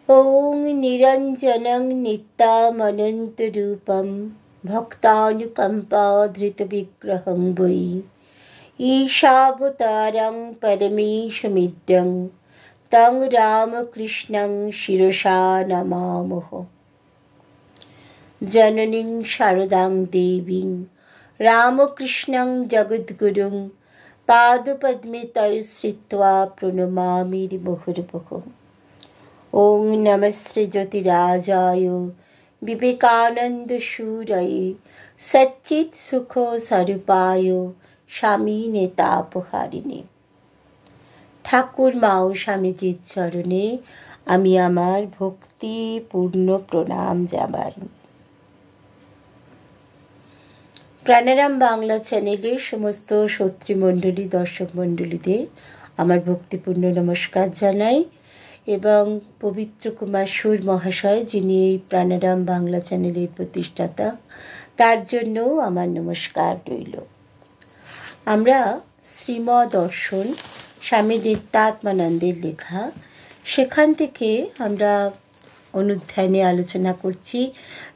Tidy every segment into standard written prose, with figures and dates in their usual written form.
ॐ निरञ्जनं नित्यामनन्तरूपं भक्तानुकम्पाधृतविग्रहं वै ईशावतारं परमेशमिद्यं तं रामकृष्णं शिरसा नमामः। जननीं शारदां देवीं रामकृष्णं जगद्गुरुं पादपद्मे तयोः श्रित्वा प्रणमामि मुहुर्मुहुः। ॐ नमस्ते ज्योतिराजाय विवेकानन्दशूरये सच्चित्सुखस्वरूपाय स्वामिने तापहारिणे। ঠাকুর মা ও স্বামীজির চরণে আমি আমার ভক্তিপূর্ণ প্রণাম জানাই। প্রাণারাম বাংলা চ্যানেলের সমস্ত শ্রোতৃমণ্ডলী দর্শক মণ্ডলীদের আমার ভক্তিপূর্ণ নমস্কার জানাই এবং পবিত্র কুমার সুর মহাশয় যিনি এই প্রাণারাম বাংলা চ্যানেলের প্রতিষ্ঠাতা তার জন্যও আমার নমস্কার রইল। আমরা শ্রীমদর্শন স্বামী নিত্যাত্মানন্দের লেখা সেখান থেকে আমরা অনুধ্যানে আলোচনা করছি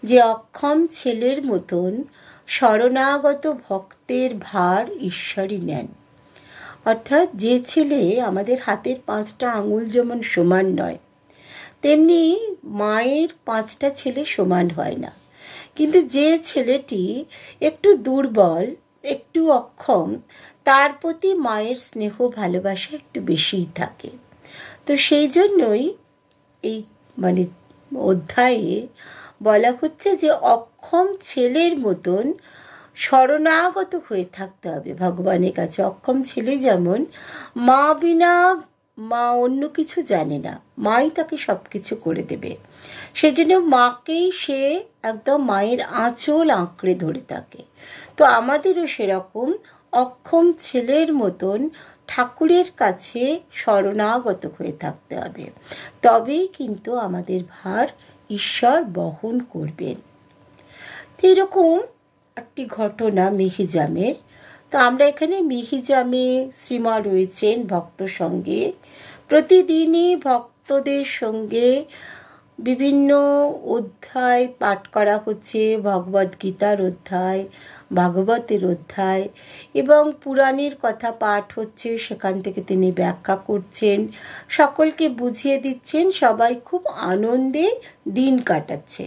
যে অক্ষম ছেলের মতন শরণাগত ভক্তের ভার ঈশ্বরই নেন। অর্থাৎ যে ছেলে আমাদের হাতের 5টা আঙুল যেমন সমান নয় তেমনি মায়ের 5টা ছেলে সমান হয় না, কিন্তু যে ছেলেটি একটু দুর্বল একটু অক্ষম তার প্রতি মায়ের স্নেহ ভালোবাসা একটু বেশিই থাকে। তো সেই জন্যই এই অধ্যায়ে বলা হচ্ছে যে অক্ষম ছেলের মতন শরণাগত হয়ে থাকতে হবে ভগবানের কাছে। অক্ষম ছেলে যেমন মা বিনা মা অন্য কিছু জানে না, মাই তাকে সব কিছু করে দেবে, সেজন্য মাকেই সে একদম মায়ের আঁচল আঁকড়ে ধরে থাকে। তো আমাদেরও সেরকম অক্ষম ছেলের মতন ঠাকুরের কাছে শরণাগত হয়ে থাকতে হবে, তবেই কিন্তু আমাদের ভার ঈশ্বর বহন করবেন। তো এরকম একটি ঘটনা মিহিজামের। তো আমরা এখানে মিহিজামে শ্রীমা রয়েছেন ভক্ত সঙ্গে, প্রতিদিনই ভক্তদের সঙ্গে বিভিন্ন অধ্যায় পাঠ করা হচ্ছে, ভগবদ্গীতার অধ্যায়, ভাগবতের অধ্যায় এবং পুরাণের কথা পাঠ হচ্ছে, সেখান থেকে তিনি ব্যাখ্যা করছেন, সকলকে বুঝিয়ে দিচ্ছেন, সবাই খুব আনন্দে দিন কাটাচ্ছে।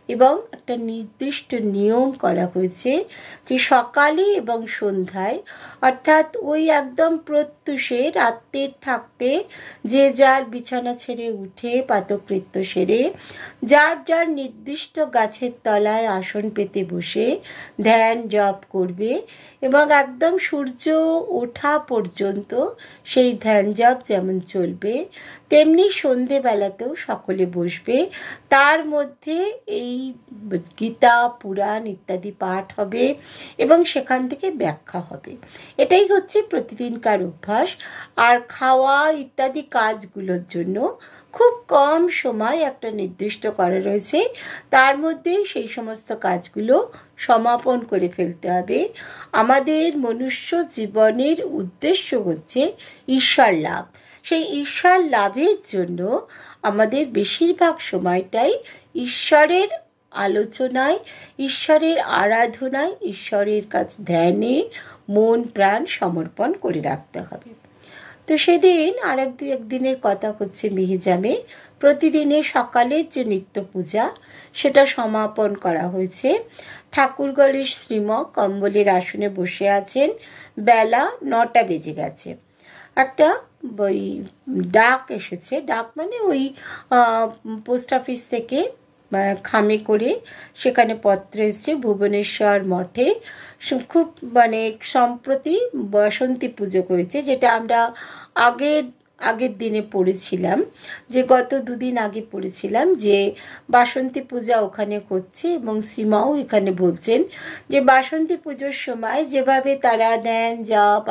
এবং একটা নির্দিষ্ট নিয়ম করা হয়েছে যে সকালে এবং সন্ধ্যায়, অর্থাৎ ওই একদম প্রত্যুষে রাত্রের থাকতে যে যার বিছানা ছেড়ে উঠে পাতকৃত্য সেরে যার যার নির্দিষ্ট গাছের তলায় আসন পেতে বসে ধ্যান জপ করবে এবং একদম সূর্য ওঠা পর্যন্ত সেই ধ্যান জপ যেমন চলবে তেমনি সন্ধেবেলাতেও সকলে বসবে। তার মধ্যে এই গীতা পুরাণ ইত্যাদি পাঠ হবে এবং সেখান থেকে ব্যাখ্যা হবে। এটাই হচ্ছে প্রতিদিনকার অভ্যাস। আর খাওয়া ইত্যাদি কাজগুলোর জন্য খুব কম সময় একটা নির্দিষ্ট করা রয়েছে, তার মধ্যে সেই সমস্ত কাজগুলো সমাপন করে ফেলতে হবে। আমাদের মনুষ্য জীবনের উদ্দেশ্য হচ্ছে ঈশ্বর লাভ। সেই ঈশ্বর লাভের জন্য আমাদের বেশিরভাগ সময়টাই ঈশ্বরের আলোচনায়, ঈশ্বরের আরাধনায়, ঈশ্বরের কাছে ধ্যানে মন প্রাণ সমর্পণ করে রাখতে হবে। তো সেদিন একদিনের কথা হচ্ছে মিহিজামে প্রতিদিনের সকালের যে নিত্য পূজা সেটা সমাপন করা হয়েছে। ঠাকুরগড়ের শ্রীম কম্বলের আসনে বসে আছেন, বেলা 9টা বেজে গেছে। একটা ওই ডাক এসেছে, ডাক মানে ওই পোস্ট অফিস থেকে খামে করে সেখানে পত্র এসছে ভুবনেশ্বর মঠে খুব সম্প্রতি বসন্তী পুজো করেছে, যেটা আমরা আগের দিনে পড়েছিলাম, যে গত 2 দিন আগে পড়েছিলাম যে বাসন্তী পূজা ওখানে হচ্ছে এবং শ্রীমাও এখানে বলছেন যে বাসন্তী পুজোর সময় যেভাবে তারা ধ্যান জপ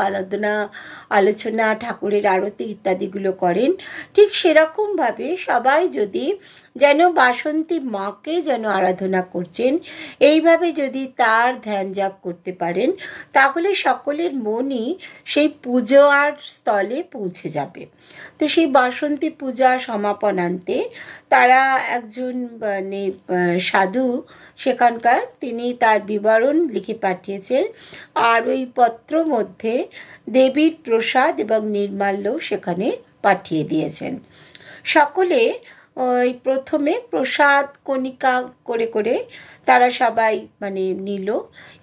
আলোচনা ঠাকুরের আরতি ইত্যাদিগুলো করেন, ঠিক সেরকমভাবে সবাই যদি যেন বাসন্তী মাকে যেন আরাধনা করছেন এইভাবে যদি তার ধ্যান জপ করতে পারেন তাহলে সকলের মনই সেই পুজো আর স্থলে পৌঁছে যাবে। তো সেই বাসন্তী পূজা সমাপনান্তে তারা একজন মানে সাধু সেখানকার, তিনি তার বিবরণ লিখে পাঠিয়েছেন, আর ওই পত্র মধ্যে দেবীর প্রসাদ এবং নির্মাল্য সেখানে পাঠিয়ে দিয়েছেন। সকলে ওই প্রথমে প্রসাদ কণিকা করে করে তারা সবাই মানে নিল,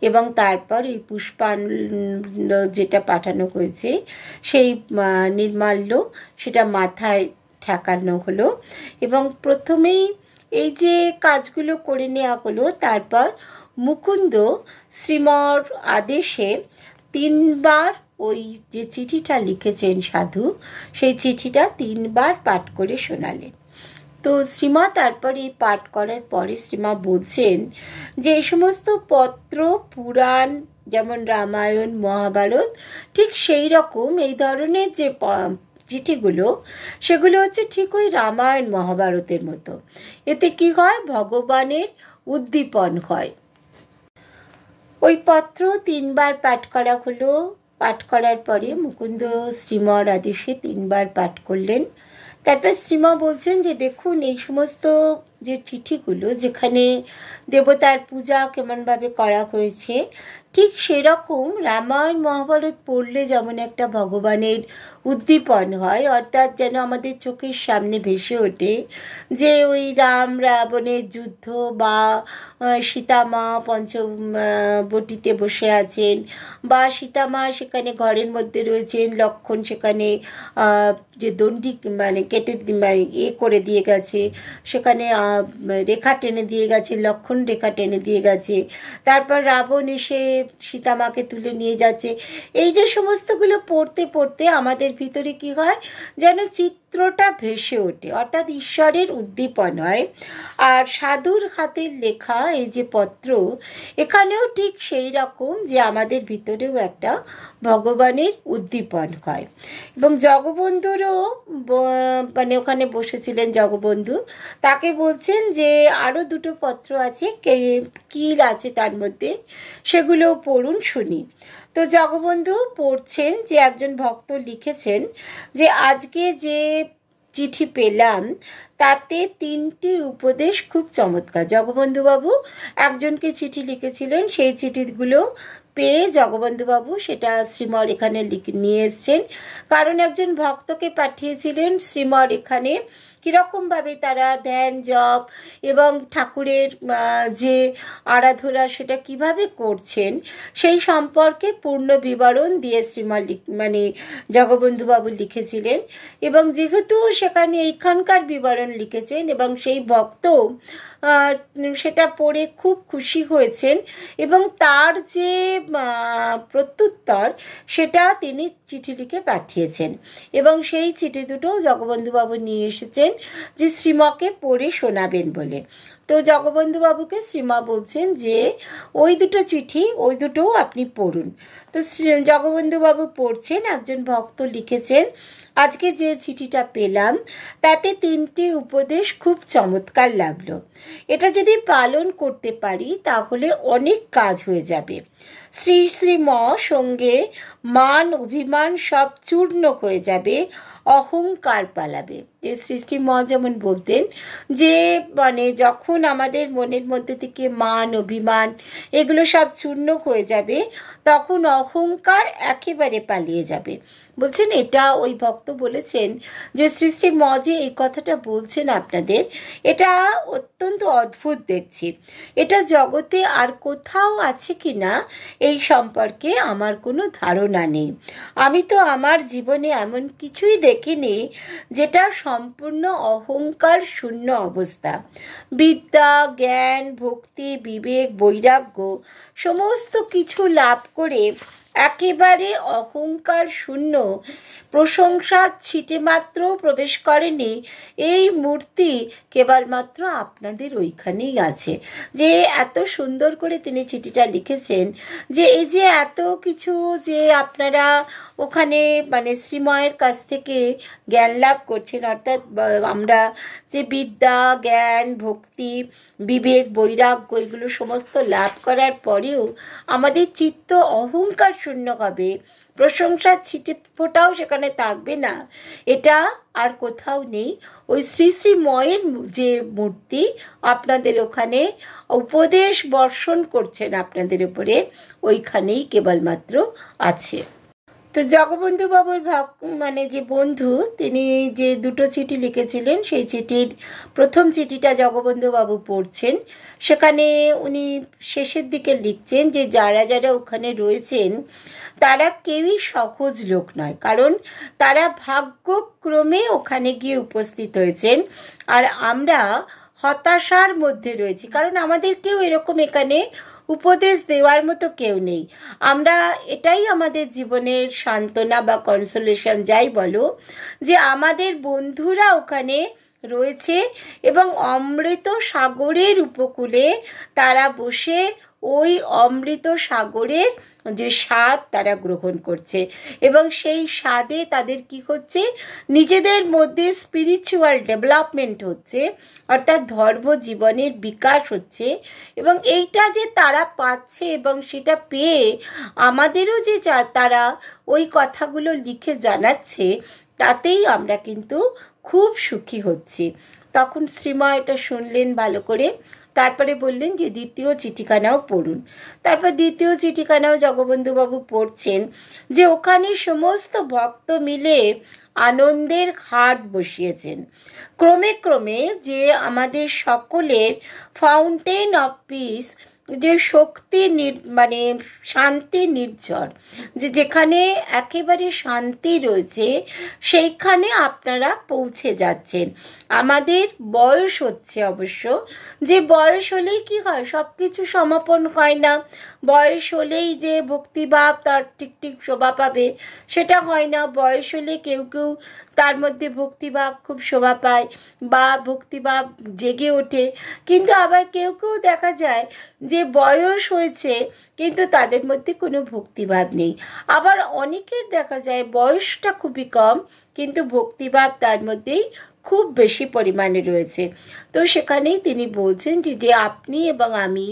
এবং তারপর এই পুষ্পাঞ্জলি যেটা পাঠানো হয়েছে সেই নির্মাল্য সেটা মাথায় ঠেকানো হলো, এবং প্রথমেই এই যে কাজগুলো করে নেওয়া হলো। তারপর মুকুন্দ শ্রীমর আদেশে 3 বার ওই যে চিঠিটা লিখেছেন সাধু, সেই চিঠিটা 3 বার পাঠ করে শোনালেন। তো শ্রীমা তারপর এই পাঠ করার পরে শ্রীমা বলছেন যে এই সমস্ত পত্র পুরাণ, যেমন রামায়ণ মহাভারত, ঠিক সেই রকম এই ধরনের যে চিঠিগুলো, সেগুলো হচ্ছে ঠিক ওই রামায়ণ মহাভারতের মতো। এতে কি হয়, ভগবানের উদ্দীপন হয়। ওই পত্র 3 বার পাঠ করা হলো। পাঠ করার পরে মুকুন্দ শ্রীমর আদেশে 3 বার পাঠ করলেন। তারপর শ্রীমা বলছেন যে দেখুন, এই সমস্ত যে চিঠিগুলো যেখানে দেবতার পূজা কেমনভাবে করা হয়েছে, ঠিক সেরকম রামায়ণ মহাভারত পড়লে যেমন একটা ভগবানের উদ্দীপন হয়, অর্থাৎ যেন আমাদের চোখের সামনে ভেসে ওঠে যে ওই রাম রাবণের যুদ্ধ, বা সীতামা পঞ্চবটিতে বসে আছেন, বা সীতামা সেখানে ঘরের মধ্যে রয়েছেন, লক্ষ্মণ সেখানে যে দণ্ডি মানে কেটে করে দিয়ে গেছে, সেখানে রেখা টেনে দিয়ে গেছে, লক্ষ্মণ রেখা টেনে দিয়ে গেছে, তারপর রাবণ এসে সীতামাকে তুলে নিয়ে যাচ্ছে। এই যে সমস্তগুলো পড়তে পড়তে আমাদের ভিতরে কি হয়, যেন চিত্রটা ভেসে ওঠে, অর্থাৎ ঈশ্বরের উদ্দীপন হয়। আর সাধুর হাতের লেখা এই যে পত্র, এখানেও ঠিক সেই রকম, যে আমাদের ভিতরেও একটা ভগবানের উদ্দীপন হয়। এবং জগবন্ধুরও মানে ওখানে বসেছিলেন জগবন্ধু, তাকে বলছেন যে আরও 2টো পত্র আছে, কি আছে তার মধ্যে, সেগুলো পড়ুন শুনি। তো জগবন্ধু পড়ছেন যে একজন ভক্ত লিখেছেন যে আজকে যে চিঠি পেলাম তাতে 3টি উপদেশ খুব চমৎকার। জগবন্ধুবাবু একজনকে চিঠি লিখেছিলেন, সেই চিঠিগুলো পেয়ে জগবন্ধুবাবু সেটা শ্রীমর এখানে নিয়ে এসছেন, কারণ একজন ভক্তকে পাঠিয়েছিলেন শ্রীমর এখানে কীরকমভাবে তারা ধ্যান জপ এবং ঠাকুরের যে আরাধনা সেটা কিভাবে করছেন সেই সম্পর্কে পূর্ণ বিবরণ দিয়ে শ্রীমর মানে জগবন্ধুবাবু লিখেছিলেন। এবং যেহেতু সেখানে এইখানকার বিবরণ লিখেছেন এবং সেই ভক্ত সেটা পড়ে খুব খুশি হয়েছেন, এবং তার যে প্রত্যুত্তর সেটা তিনি চিঠি লিখে পাঠিয়েছেন, এবং সেই চিঠি দুটো জগবন্ধুবাবু নিয়ে এসেছেন যে শ্রীমাকে পড়ে শোনাবেন বলে। তো জগবন্ধুবাবুকে শ্রীমা বলছেন যে ওই 2টো চিঠি, ওই 2টোও আপনি পড়ুন। তো জগবন্ধুবাবু পড়ছেন, একজন ভক্ত লিখেছেন আজকে যে চিঠিটা পেলাম তাতে 3টি উপদেশ খুব চমৎকার লাগলো, এটা যদি পালন করতে পারি তাহলে অনেক কাজ হয়ে যাবে। শ্রী শ্রীম সঙ্গে মান অভিমান সব চূর্ণ হয়ে যাবে, অহংকার পালাবে। যে শ্রী শ্রীম যেমন বলতেন যে মানে যখন আমাদের মনের মধ্যে থেকে মান অভিমান এগুলো সব চূর্ণ হয়ে যাবে, তখন অহংকার একেবারে পালিয়ে যাবে। বলছেন এটা ওই ভক্ত বলেছেন যে শ্রী শ্রী যে এই কথাটা বলছেন আপনাদের, এটা অত্যন্ত অদ্ভুত দেখছি, এটা জগতে আর কোথাও আছে কি না এই সম্পর্কে আমার কোনো ধারণা নেই। আমি তো আমার জীবনে এমন কিছুই দেখিনি যেটা সম্পূর্ণ অহংকার শূন্য অবস্থা। বিদ্যা জ্ঞান ভক্তি বিবেক বৈরাগ্য সমস্ত কিছু লাভ করে একেবারে অহংকার শূন্য প্রশংসা ছিটে মাত্র প্রবেশ করেনি এই মূর্তি কেবলমাত্র আপনাদের ওইখানেই আছে। যে এত সুন্দর করে তিনি চিঠিটা লিখেছেন যে এই যে এত কিছু যে আপনারা ওখানে মানে শ্রীময়ের কাছ থেকে জ্ঞান লাভ করছেন, অর্থাৎ আমরা যে বিদ্যা জ্ঞান ভক্তি বিবেক বৈরাগ্য এগুলো সমস্ত লাভ করার পরেও আমাদের চিত্ত অহংকার শূন্য হবে, প্রশংসার ছিটে ফোটাও সেখানে থাকবে না, এটা আর কোথাও নেই। ওই শ্রী শ্রী ময়ের যে মূর্তি আপনাদের ওখানে উপদেশ বর্ষণ করছেন আপনাদের উপরে, ওইখানেই কেবলমাত্র আছে। তো জগবন্ধু বাবুর মানে যে বন্ধু, তিনি যে দুটো চিঠি লিখেছিলেন, সেই চিঠির প্রথম চিঠিটা জগবন্ধু বাবু পড়ছেন। সেখানে উনি শেষের দিকে লিখছেন যে যারা যারা ওখানে রয়েছেন তারা কেউই সহজ লোক নয়, কারণ তারা ভাগ্যক্রমে ওখানে গিয়ে উপস্থিত হয়েছেন, আর আমরা হতাশার মধ্যে রয়েছি, কারণ আমাদের কেউ এরকম এখানে উপদেশ দেওয়ার মতো কেউ নেই। আমরা এটাই আমাদের জীবনের সান্ত্বনা বা কনসোলেশন যাই বলো, যে আমাদের বন্ধুরা ওখানে রয়েছে এবং অমৃত সাগরের উপকূলে তারা বসে ওই অমৃত সাগরের যে স্বাদ তারা গ্রহণ করছে, এবং সেই স্বাদে তাদের কি হচ্ছে, নিজেদের মধ্যে স্পিরিচুয়াল ডেভেলপমেন্ট হচ্ছে, অর্থাৎ ধর্ম জীবনের বিকাশ হচ্ছে। এবং এইটা যে তারা পাচ্ছে এবং সেটা পেয়ে আমাদেরও যে তারা ওই কথাগুলো লিখে জানাচ্ছে, তাতেই আমরা কিন্তু খুব সুখী হচ্ছি। তখন শ্রীমা এটা শুনলেন ভালো করে, তারপরে বললেন যে দ্বিতীয় চিঠিখানাও পড়ুন। তারপর দ্বিতীয় চিঠিখানাও জগবন্ধুবাবু পড়ছেন, যে ওখানে সমস্ত ভক্ত মিলে আনন্দের হাট বসিয়েছেন। ক্রমে ক্রমে যে আমাদের সকলের ফাউন্টেন অফ পিস, যে শক্তি মানে শান্তি নির্ঝর, যেখানে একেবারে শান্তি রয়েছে, সেইখানে আপনারা পৌঁছে যাচ্ছেন। আমাদের বয়স হচ্ছে অবশ্য, যে বয়স হলেই কি হয়, সব কিছু সমাপন হয় না। বয়স হলেই যে ভক্তিভাব তার ঠিক ঠিক শোভা পাবে সেটা হয় না। বয়স হলে কেউ কেউ তার মধ্যে ভক্তিভাব খুব শোভা পায় বা ভক্তিভাব জেগে ওঠে, কিন্তু আবার কেউ কেউ দেখা যায় যে বয়স হয়েছে কিন্তু তাদের মধ্যে কোনো ভক্তিভাব নেই। আবার অনেকের দেখা যায় বয়সটা খুবই কম কিন্তু ভক্তিভাব তার মধ্যেই খুব বেশি পরিমাণে রয়েছে। তো সেখানেই তিনি বলছেন যে আপনি এবং আমি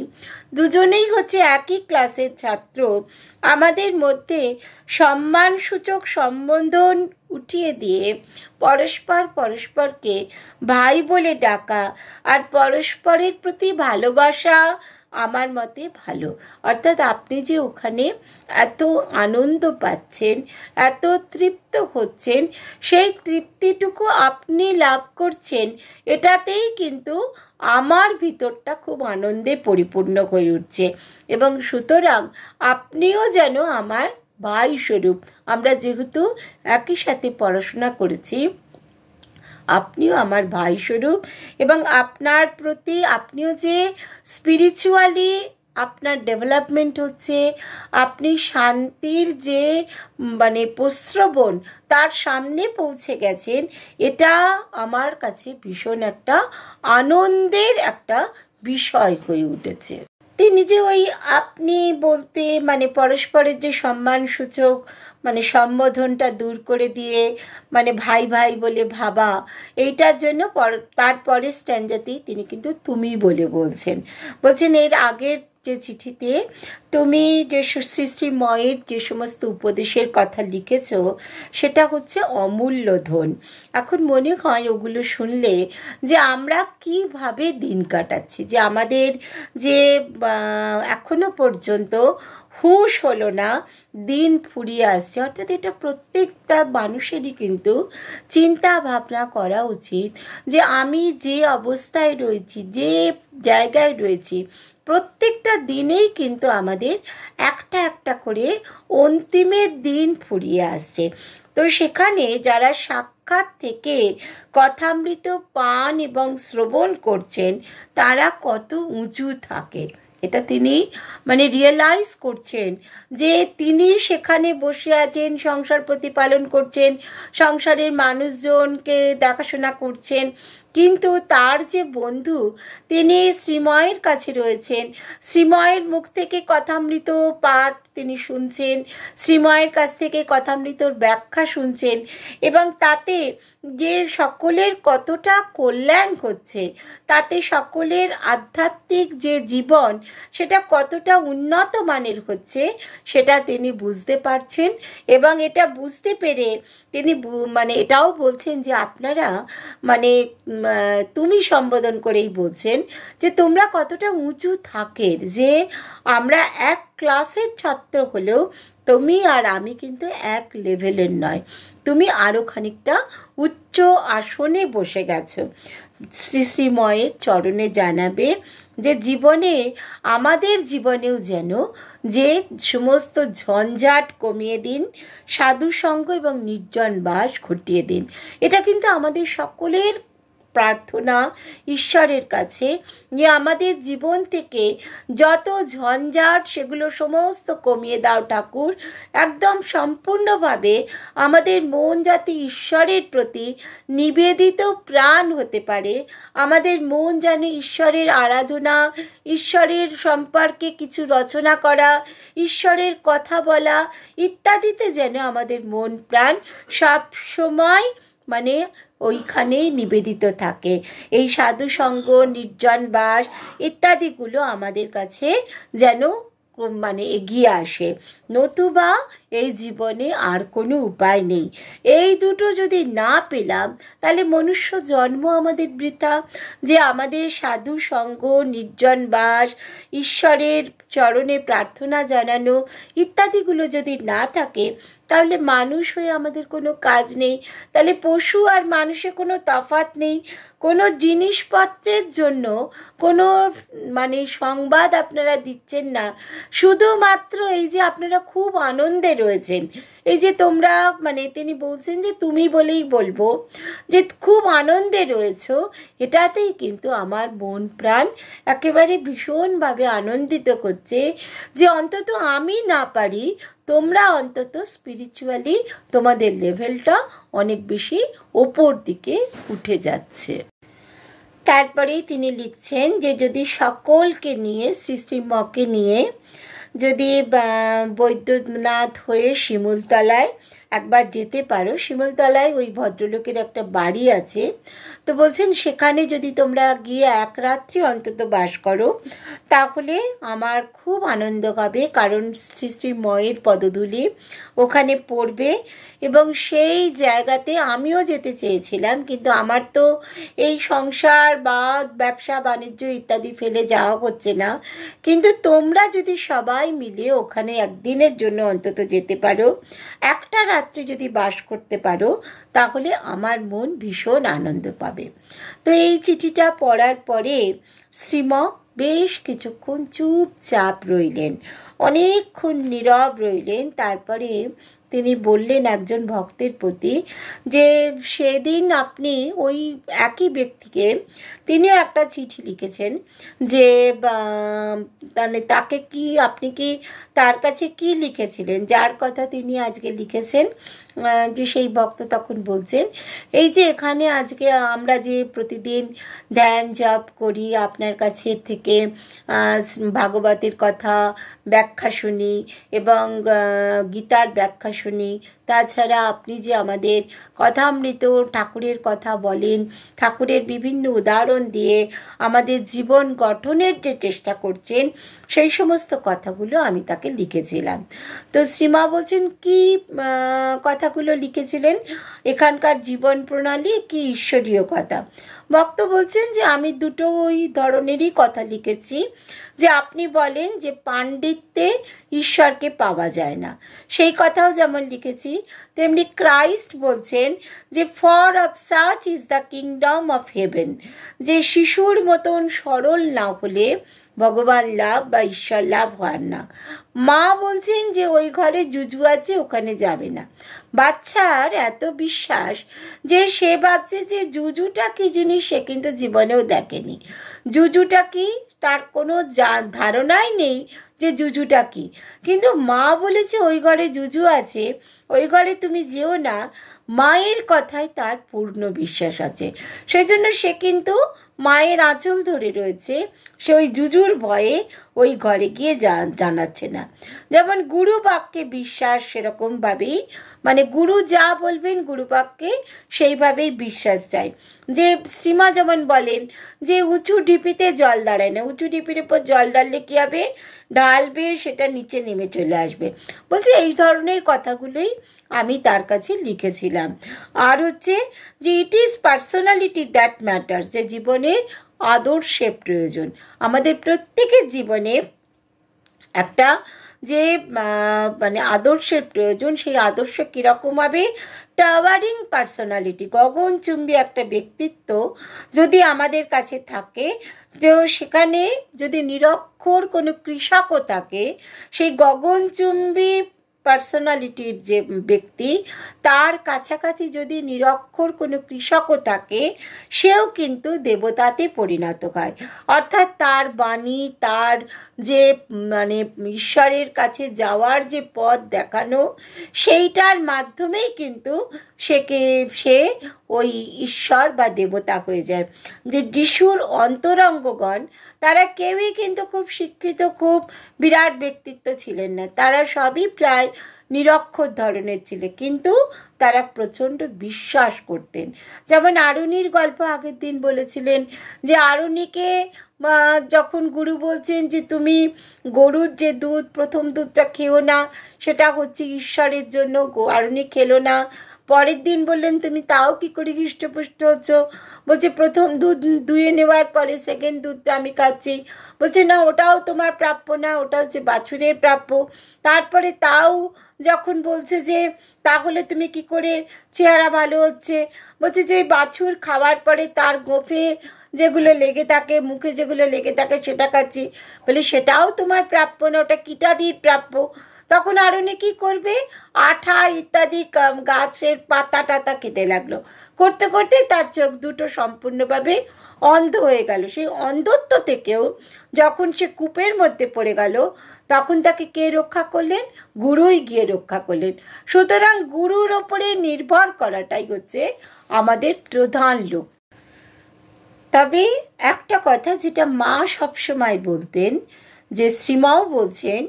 দুজনেই হচ্ছে একই ক্লাসের ছাত্র। আমাদের মধ্যে সম্মানসূচক সম্বোধন উঠিয়ে দিয়ে পরস্পরকে ভাই বলে ডাকা আর পরস্পরের প্রতি ভালোবাসা আমার মতে ভালো। অর্থাৎ আপনি যে ওখানে এত আনন্দ পাচ্ছেন, এত তৃপ্ত হচ্ছেন, সেই তৃপ্তিটুকু আপনি লাভ করছেন, এটাতেই কিন্তু আমার ভিতরটা খুব আনন্দে পরিপূর্ণ হয়ে উঠছে। এবং সুতরাং আপনিও যেন আমার ভাই স্বরূপ। আমরা যেহেতু একই সাথে পড়াশোনা করেছি, আপনিও আমার ভাই স্বরূপ, এবং আপনার প্রতি আপনিও যে স্পিরিচুয়ালি আপনার ডেভেলপমেন্ট হচ্ছে, আপনি শান্তির যে মানে প্রশ্রবণ তার সামনে পৌঁছে গেছেন, এটা আমার কাছে ভীষণ একটা আনন্দের একটা বিষয় হয়ে উঠেছে। তিনি যে ওই আপনি বলতে মানে পরস্পরের যে সম্মানসূচক মানে সম্বোধনটা দূর করে দিয়ে মানে ভাই ভাই বলে ভাবা, এইটার জন্য তারপরে স্ট্যান্ডাতেই তিনি কিন্তু তুমি বলে বলছেন। এর আগের যে চিঠিতে তুমি যে সৃষ্টিময়ের যে সমস্ত উপদেশের কথা লিখেছ সেটা হচ্ছে অমূল্য ধন। এখন মনে হয় ওগুলো শুনলে যে আমরা কিভাবে দিন কাটাচ্ছি, যে আমাদের যে এখনো পর্যন্ত হুঁশ হলো না, দিন ফুরিয়ে আসছে। অর্থাৎ এটা প্রত্যেকটা মানুষেরই কিন্তু চিন্তা ভাবনা করা উচিত যে আমি যে অবস্থায় রয়েছি, যে জায়গায় রয়েছি, প্রত্যেকটা দিনেই কিন্তু আমাদের একটা একটা করে অন্তিমের দিন ফুরিয়ে আসছে। তো সেখানে যারা সাক্ষাৎ থেকে কথামৃত পান এবং শ্রবণ করছেন তারা কত উঁচু থাকে, এটা তিনি মানে রিয়েলাইজ করছেন যে তিনি সেখানে বসে আছেন, সংসার প্রতিপালন করছেন, সংসারের মানুষজনকে দেখাশোনা করছেন, কিন্তু তার যে বন্ধু তিনি শ্রীময়ের কাছে রয়েছেন, শ্রীময়ের মুখ থেকে কথামৃত পাঠ তিনি শুনছেন, শ্রীময়ের কাছ থেকে কথামৃতর ব্যাখ্যা শুনছেন, এবং তাতে যে সকলের কতটা কল্যাণ হচ্ছে, তাতে সকলের আধ্যাত্মিক যে জীবন সেটা কতটা উন্নত মানের হচ্ছে সেটা তিনি বুঝতে পারছেন। এবং এটা বুঝতে পেরে তিনি মানে এটাও বলছেন যে আপনারা মানে তুমি সম্বোধন করেই বলছেন যে তোমরা কতটা উঁচু থাকের, যে আমরা এক ক্লাসের ছাত্র হলেও তুমি আর আমি কিন্তু এক লেভেলের নয়, তুমি আরও খানিকটা উচ্চ আসনে বসে গেছো। শ্রী শ্রীময়ের চরণে জানাবে যে জীবনে, আমাদের জীবনেও যেন যে সমস্ত ঝঞ্ঝাট কমিয়ে দিন, সাধুসঙ্গ এবং নির্জন বাস ঘটিয়ে দিন। এটা কিন্তু আমাদের সকলের প্রার্থনা ঈশ্বরের কাছে, যে আমাদের জীবন থেকে যত ঝঞ্ঝাট সেগুলো সমস্ত কমিয়ে দাও ঠাকুর। একদম সম্পূর্ণভাবে আমাদের মন যাতে ঈশ্বরের প্রতি নিবেদিত প্রাণ হতে পারে, আমাদের মন যেন ঈশ্বরের আরাধনা, ঈশ্বরের সম্পর্কে কিছু রচনা করা, ঈশ্বরের কথা বলা ইত্যাদিতে যেন আমাদের মন প্রাণ সব সময় মানে ওইখানেই নিবেদিত থাকে। এই সাধুসঙ্গ, নির্জন বাস ইত্যাদিগুলো আমাদের কাছে যেন মানে এগিয়ে আসে, নতুবা এই জীবনে আর কোনো উপায় নেই। এই দুটো যদি না পেলাম তাহলে মনুষ্য জন্ম আমাদের বৃথা। যে আমাদের সাধু সঙ্গ, নির্জন বাস, ঈশ্বরের চরণে প্রার্থনা জানানো ইত্যাদিগুলো যদি না থাকে তাহলে মানুষ হয়ে আমাদের কোনো কাজ নেই। তাহলে পশু আর মানুষের কোনো তফাৎ নেই। কোনো জিনিসপত্রের জন্য কোনো মানে সংবাদ আপনারা দিচ্ছেন না, শুধুমাত্র এই যে আপনারা খুব আনন্দে রয়েছেন, এই যে তোমরা মানে তিনি বলছেন যে তুমি বলেই বলবো, যে খুব আনন্দে রয়েছো, এটাতেই কিন্তু আমার মন প্রাণ একেবারে ভীষণভাবে আনন্দিত করছে। যে অন্তত আমি না পারি, তোমরা অন্তত স্পিরিচুয়ালি তোমাদের লেভেলটা অনেক বেশি ওপর দিকে উঠে যাচ্ছে। তারপরেই তিনি লিখছেন যে যদি সকলকে নিয়ে, শ্রী শ্রীমকে নিয়ে যদি বৈদ্যনাথ হয়ে শিমুলতলায় একবার যেতে পারো, শিমুলতলায় ওই ভদ্রলোকের একটা বাড়ি আছে, তো বলছেন সেখানে যদি তোমরা গিয়ে এক রাত্রি অন্তত বাস করো তাহলে আমার খুব আনন্দ হবে, কারণ শ্রী শ্রী ময়ের পদধূলি ওখানে পড়বে। এবং সেই জায়গাতে আমিও যেতে চেয়েছিলাম, কিন্তু আমার তো এই সংসার বা ব্যবসা বাণিজ্য ইত্যাদি ফেলে যাওয়া হচ্ছে না। কিন্তু তোমরা যদি সবাই মিলে ওখানে একদিনের জন্য অন্তত যেতে পারো, একটা রাত্রি যদি বাস করতে পারো, তাহলে আমার মন ভীষণ আনন্দ পাবে। তো এই চিঠিটা পড়ার পরে শ্রীম বেশ কিছুক্ষণ চুপচাপ রইলেন, অনেকক্ষণ নীরব রইলেন। তারপরে তিনি বললেন একজন ভক্তের প্রতি যে সেদিন আপনি ওই একই ব্যক্তিকে, তিনিও একটা চিঠি লিখেছেন যে মানে তাকে কি, আপনি কি তার কাছে কি লিখেছিলেন, যার কথা তিনি আজকে লিখেছেন। যে সেই ভক্ত তখন বলছেন এই যে এখানে আজকে আমরা যে প্রতিদিন ধ্যান জপ করি, আপনার কাছে থেকে ভাগবতের কথা ব্যাখ্যা শুনি এবং গীতার ব্যাখ্যা শুনি, তাছাড়া আপনি যে আমাদের কথামৃত ঠাকুরের কথা বলেন, ঠাকুরের বিভিন্ন উদাহরণ দিয়ে আমাদের জীবন গঠনের যে চেষ্টা করছেন, সেই সমস্ত কথাগুলো আমি তাকে লিখেছিলাম। তো শ্রীমা বলছেন কি কথাগুলো লিখেছিলেন, এখানকার জীবন প্রণালী কি ঈশ্বরীয় কথা? ভক্ত বলছেন যে আমি দুটো ওই ধরনেরই কথা লিখেছি। যে আপনি বলেন যে পাণ্ডিত্যে ঈশ্বরকে পাওয়া যায় না, সেই কথাও যেমন লিখেছি, তেমনি ক্রাইস্ট বলছেন যে for of such is the kingdom of haven, যে শিশুর মতন সরল না হলে ভগবান লাভ বা ঈশ্বর লাভ হয় না। মা বলছেন যে ওই ঘরে জুজু আছে, ওখানে যাবে না। বাচ্চার এত বিশ্বাস যে সে ভাবছে যে জুজুটা কি জিনিস, সে কিন্তু জীবনেও দেখেনি। জুজুটা কি তার কোনো ধারণাই নেই যে জুজুটা কি, কিন্তু মা বলেছে ওই ঘরে জুজু আছে, ওই ঘরে তুমি যেও না। মায়ের কথায় তার পূর্ণ বিশ্বাস আছে, সেই জন্য সে কিন্তু মায়ের আঁচল ধরে রয়েছে, সে ওই জুজুর ভয়ে ওই ঘরে গিয়ে জানাচ্ছে না। যেমন গুরু বাক্যে বিশ্বাস, সেরকমভাবেই মানে গুরু যা বলবেন গুরু বাক্যে সেইভাবেই বিশ্বাস চাই। যে শ্রীমা যেমন বলেন যে উঁচু ঢিপিতে জল দাঁড়ায় না, উঁচু ঢিপির উপর জল ঢাললে কী হবে, ঢালবে সেটা নিচে নেমে চলে আসবে। বলছি এই ধরনের কথাগুলোই আমি তার কাছে লিখেছিলাম। আর হচ্ছে যে it is personality that matters, যে জীবনের আদর্শের প্রয়োজন। আমাদের প্রত্যেকের জীবনে একটা যে মানে আদর্শের প্রয়োজন, সেই আদর্শ কীরকম হবে, টাওয়ারিং পার্সোনালিটি, গগনচুম্বী একটা ব্যক্তিত্ব যদি আমাদের কাছে থাকে, তো সেখানে যদি নিরক্ষর কোনো কৃষকও থাকে, সেই গগনচুম্বী পার্সোনালিটির যে ব্যক্তি, তার কাছাকাছি যদি নিরক্ষর কোনো কৃষকও থাকে, সেও কিন্তু দেবতাতে পরিণত হয়। অর্থাৎ তার বাণী, তার যে মানে ঈশ্বরের কাছে যাওয়ার যে পথ দেখানো, সেইটার মাধ্যমেই কিন্তু সে ওই ঈশ্বর বা দেবতা হয়ে যায়। যে যিশুর অন্তরঙ্গগণ, তারা কেউই কিন্তু খুব শিক্ষিত, খুব বিরাট ব্যক্তিত্ব ছিলেন না, তারা সবই প্রায় নিরক্ষর ধরনের ছিল, কিন্তু তারা প্রচণ্ড বিশ্বাস করতেন। যেমন আরুণির গল্প আগের দিন বলেছিলেন, যে আরুণিকে যখন গুরু বলছেন যে তুমি গরুর যে দুধ, প্রথম দুধটা খেও না, সেটা হচ্ছে ঈশ্বরের জন্য, আরুণি খেলো না। পরের দিন বললেন তুমি তাও কি করে হৃষ্টপুষ্ট হচ্ছ, বলছে প্রথম দুধ দুয়ে নেওয়ার পরে সেকেন্ড দুধটা আমি খাচ্ছি। বলছে না, ওটাও তোমার প্রাপ্য না, ওটা হচ্ছে বাছুরের প্রাপ্য। তারপরে তাও যখন বলছে যে তাহলে তুমি কি করে চেহারা ভালো হচ্ছে, বলছে যে বাছুর খাওয়ার পরে তার গোফে যেগুলো লেগে থাকে, মুখে যেগুলো লেগে থাকে সেটা খাচ্ছি। বলে সেটাও তোমার প্রাপ্য না, ওটা কীটাদির প্রাপ্য। তখন আরুণি কি করবে, আঠা ইত্যাদি গাছের পাতা টাতা খেতে লাগলো। করতে করতে তার চোখ দুটো সম্পূর্ণভাবে অন্ধ হয়ে গেল। সেই অন্ধত্ব থেকেও যখন সে কূপের মধ্যে পড়ে গেল, তখন তাকে কে রক্ষা করলেন, গুরুই গিয়ে রক্ষা করলেন। সুতরাং গুরুর ওপরে নির্ভর করাটাই হচ্ছে আমাদের প্রধান লক্ষ্য। তবে একটা কথা যেটা মা সবসময় বলতেন, যে শ্রীমাও বলছেন,